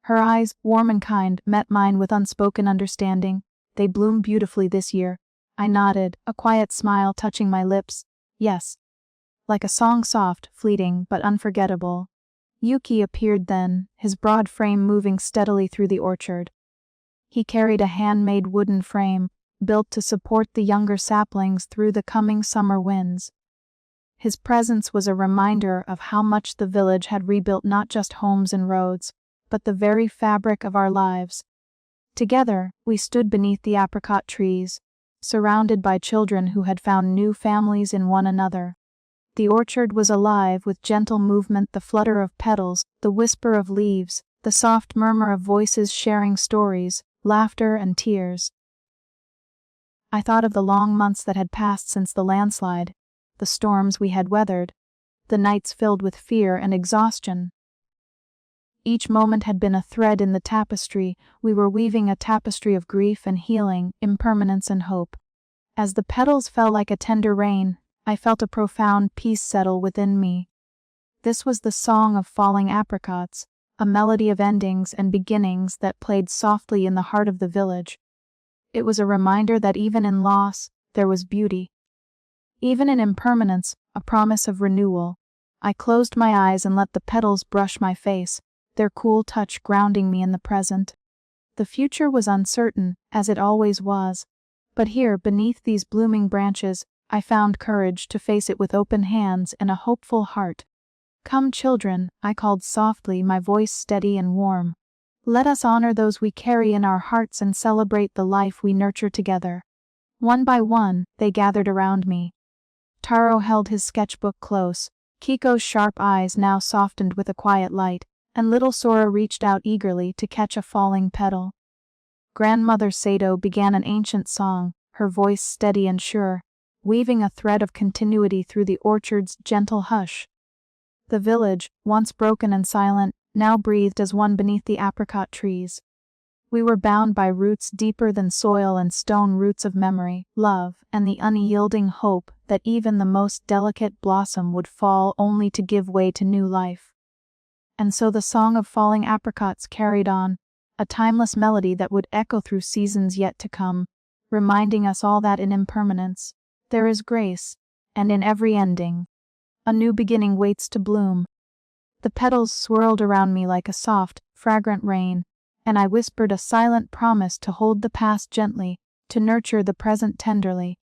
Her eyes, warm and kind, met mine with unspoken understanding. They bloomed beautifully this year. I nodded, a quiet smile touching my lips. Yes. Like a song, soft, fleeting, but unforgettable. Yuki appeared then, his broad frame moving steadily through the orchard. He carried a handmade wooden frame, built to support the younger saplings through the coming summer winds. His presence was a reminder of how much the village had rebuilt not just homes and roads, but the very fabric of our lives. Together, we stood beneath the apricot trees, surrounded by children who had found new families in one another. The orchard was alive with gentle movement, the flutter of petals, the whisper of leaves, the soft murmur of voices sharing stories, laughter and tears. I thought of the long months that had passed since the landslide, the storms we had weathered, the nights filled with fear and exhaustion. Each moment had been a thread in the tapestry. We were weaving a tapestry of grief and healing, impermanence and hope. As the petals fell like a tender rain, I felt a profound peace settle within me. This was the song of falling apricots, a melody of endings and beginnings that played softly in the heart of the village. It was a reminder that even in loss, there was beauty. Even in impermanence, a promise of renewal. I closed my eyes and let the petals brush my face, their cool touch grounding me in the present. The future was uncertain, as it always was, but here, beneath these blooming branches, I found courage to face it with open hands and a hopeful heart. "Come, children," I called softly, my voice steady and warm. "Let us honor those we carry in our hearts and celebrate the life we nurture together." One by one, they gathered around me. Taro held his sketchbook close, Kiko's sharp eyes now softened with a quiet light, and little Sora reached out eagerly to catch a falling petal. Grandmother Sato began an ancient song, her voice steady and sure, weaving a thread of continuity through the orchard's gentle hush. The village, once broken and silent, now breathed as one beneath the apricot trees. We were bound by roots deeper than soil and stone, roots of memory, love, and the unyielding hope that even the most delicate blossom would fall only to give way to new life. And so the song of falling apricots carried on, a timeless melody that would echo through seasons yet to come, reminding us all that in impermanence, there is grace, and in every ending, a new beginning waits to bloom. The petals swirled around me like a soft, fragrant rain, and I whispered a silent promise to hold the past gently, to nurture the present tenderly,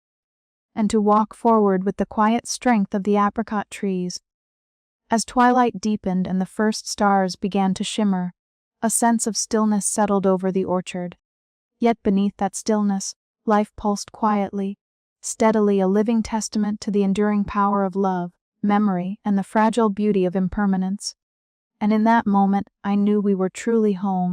and to walk forward with the quiet strength of the apricot trees. As twilight deepened and the first stars began to shimmer, a sense of stillness settled over the orchard. Yet beneath that stillness, life pulsed quietly, steadily, a living testament to the enduring power of love, memory, and the fragile beauty of impermanence. And in that moment, I knew we were truly home.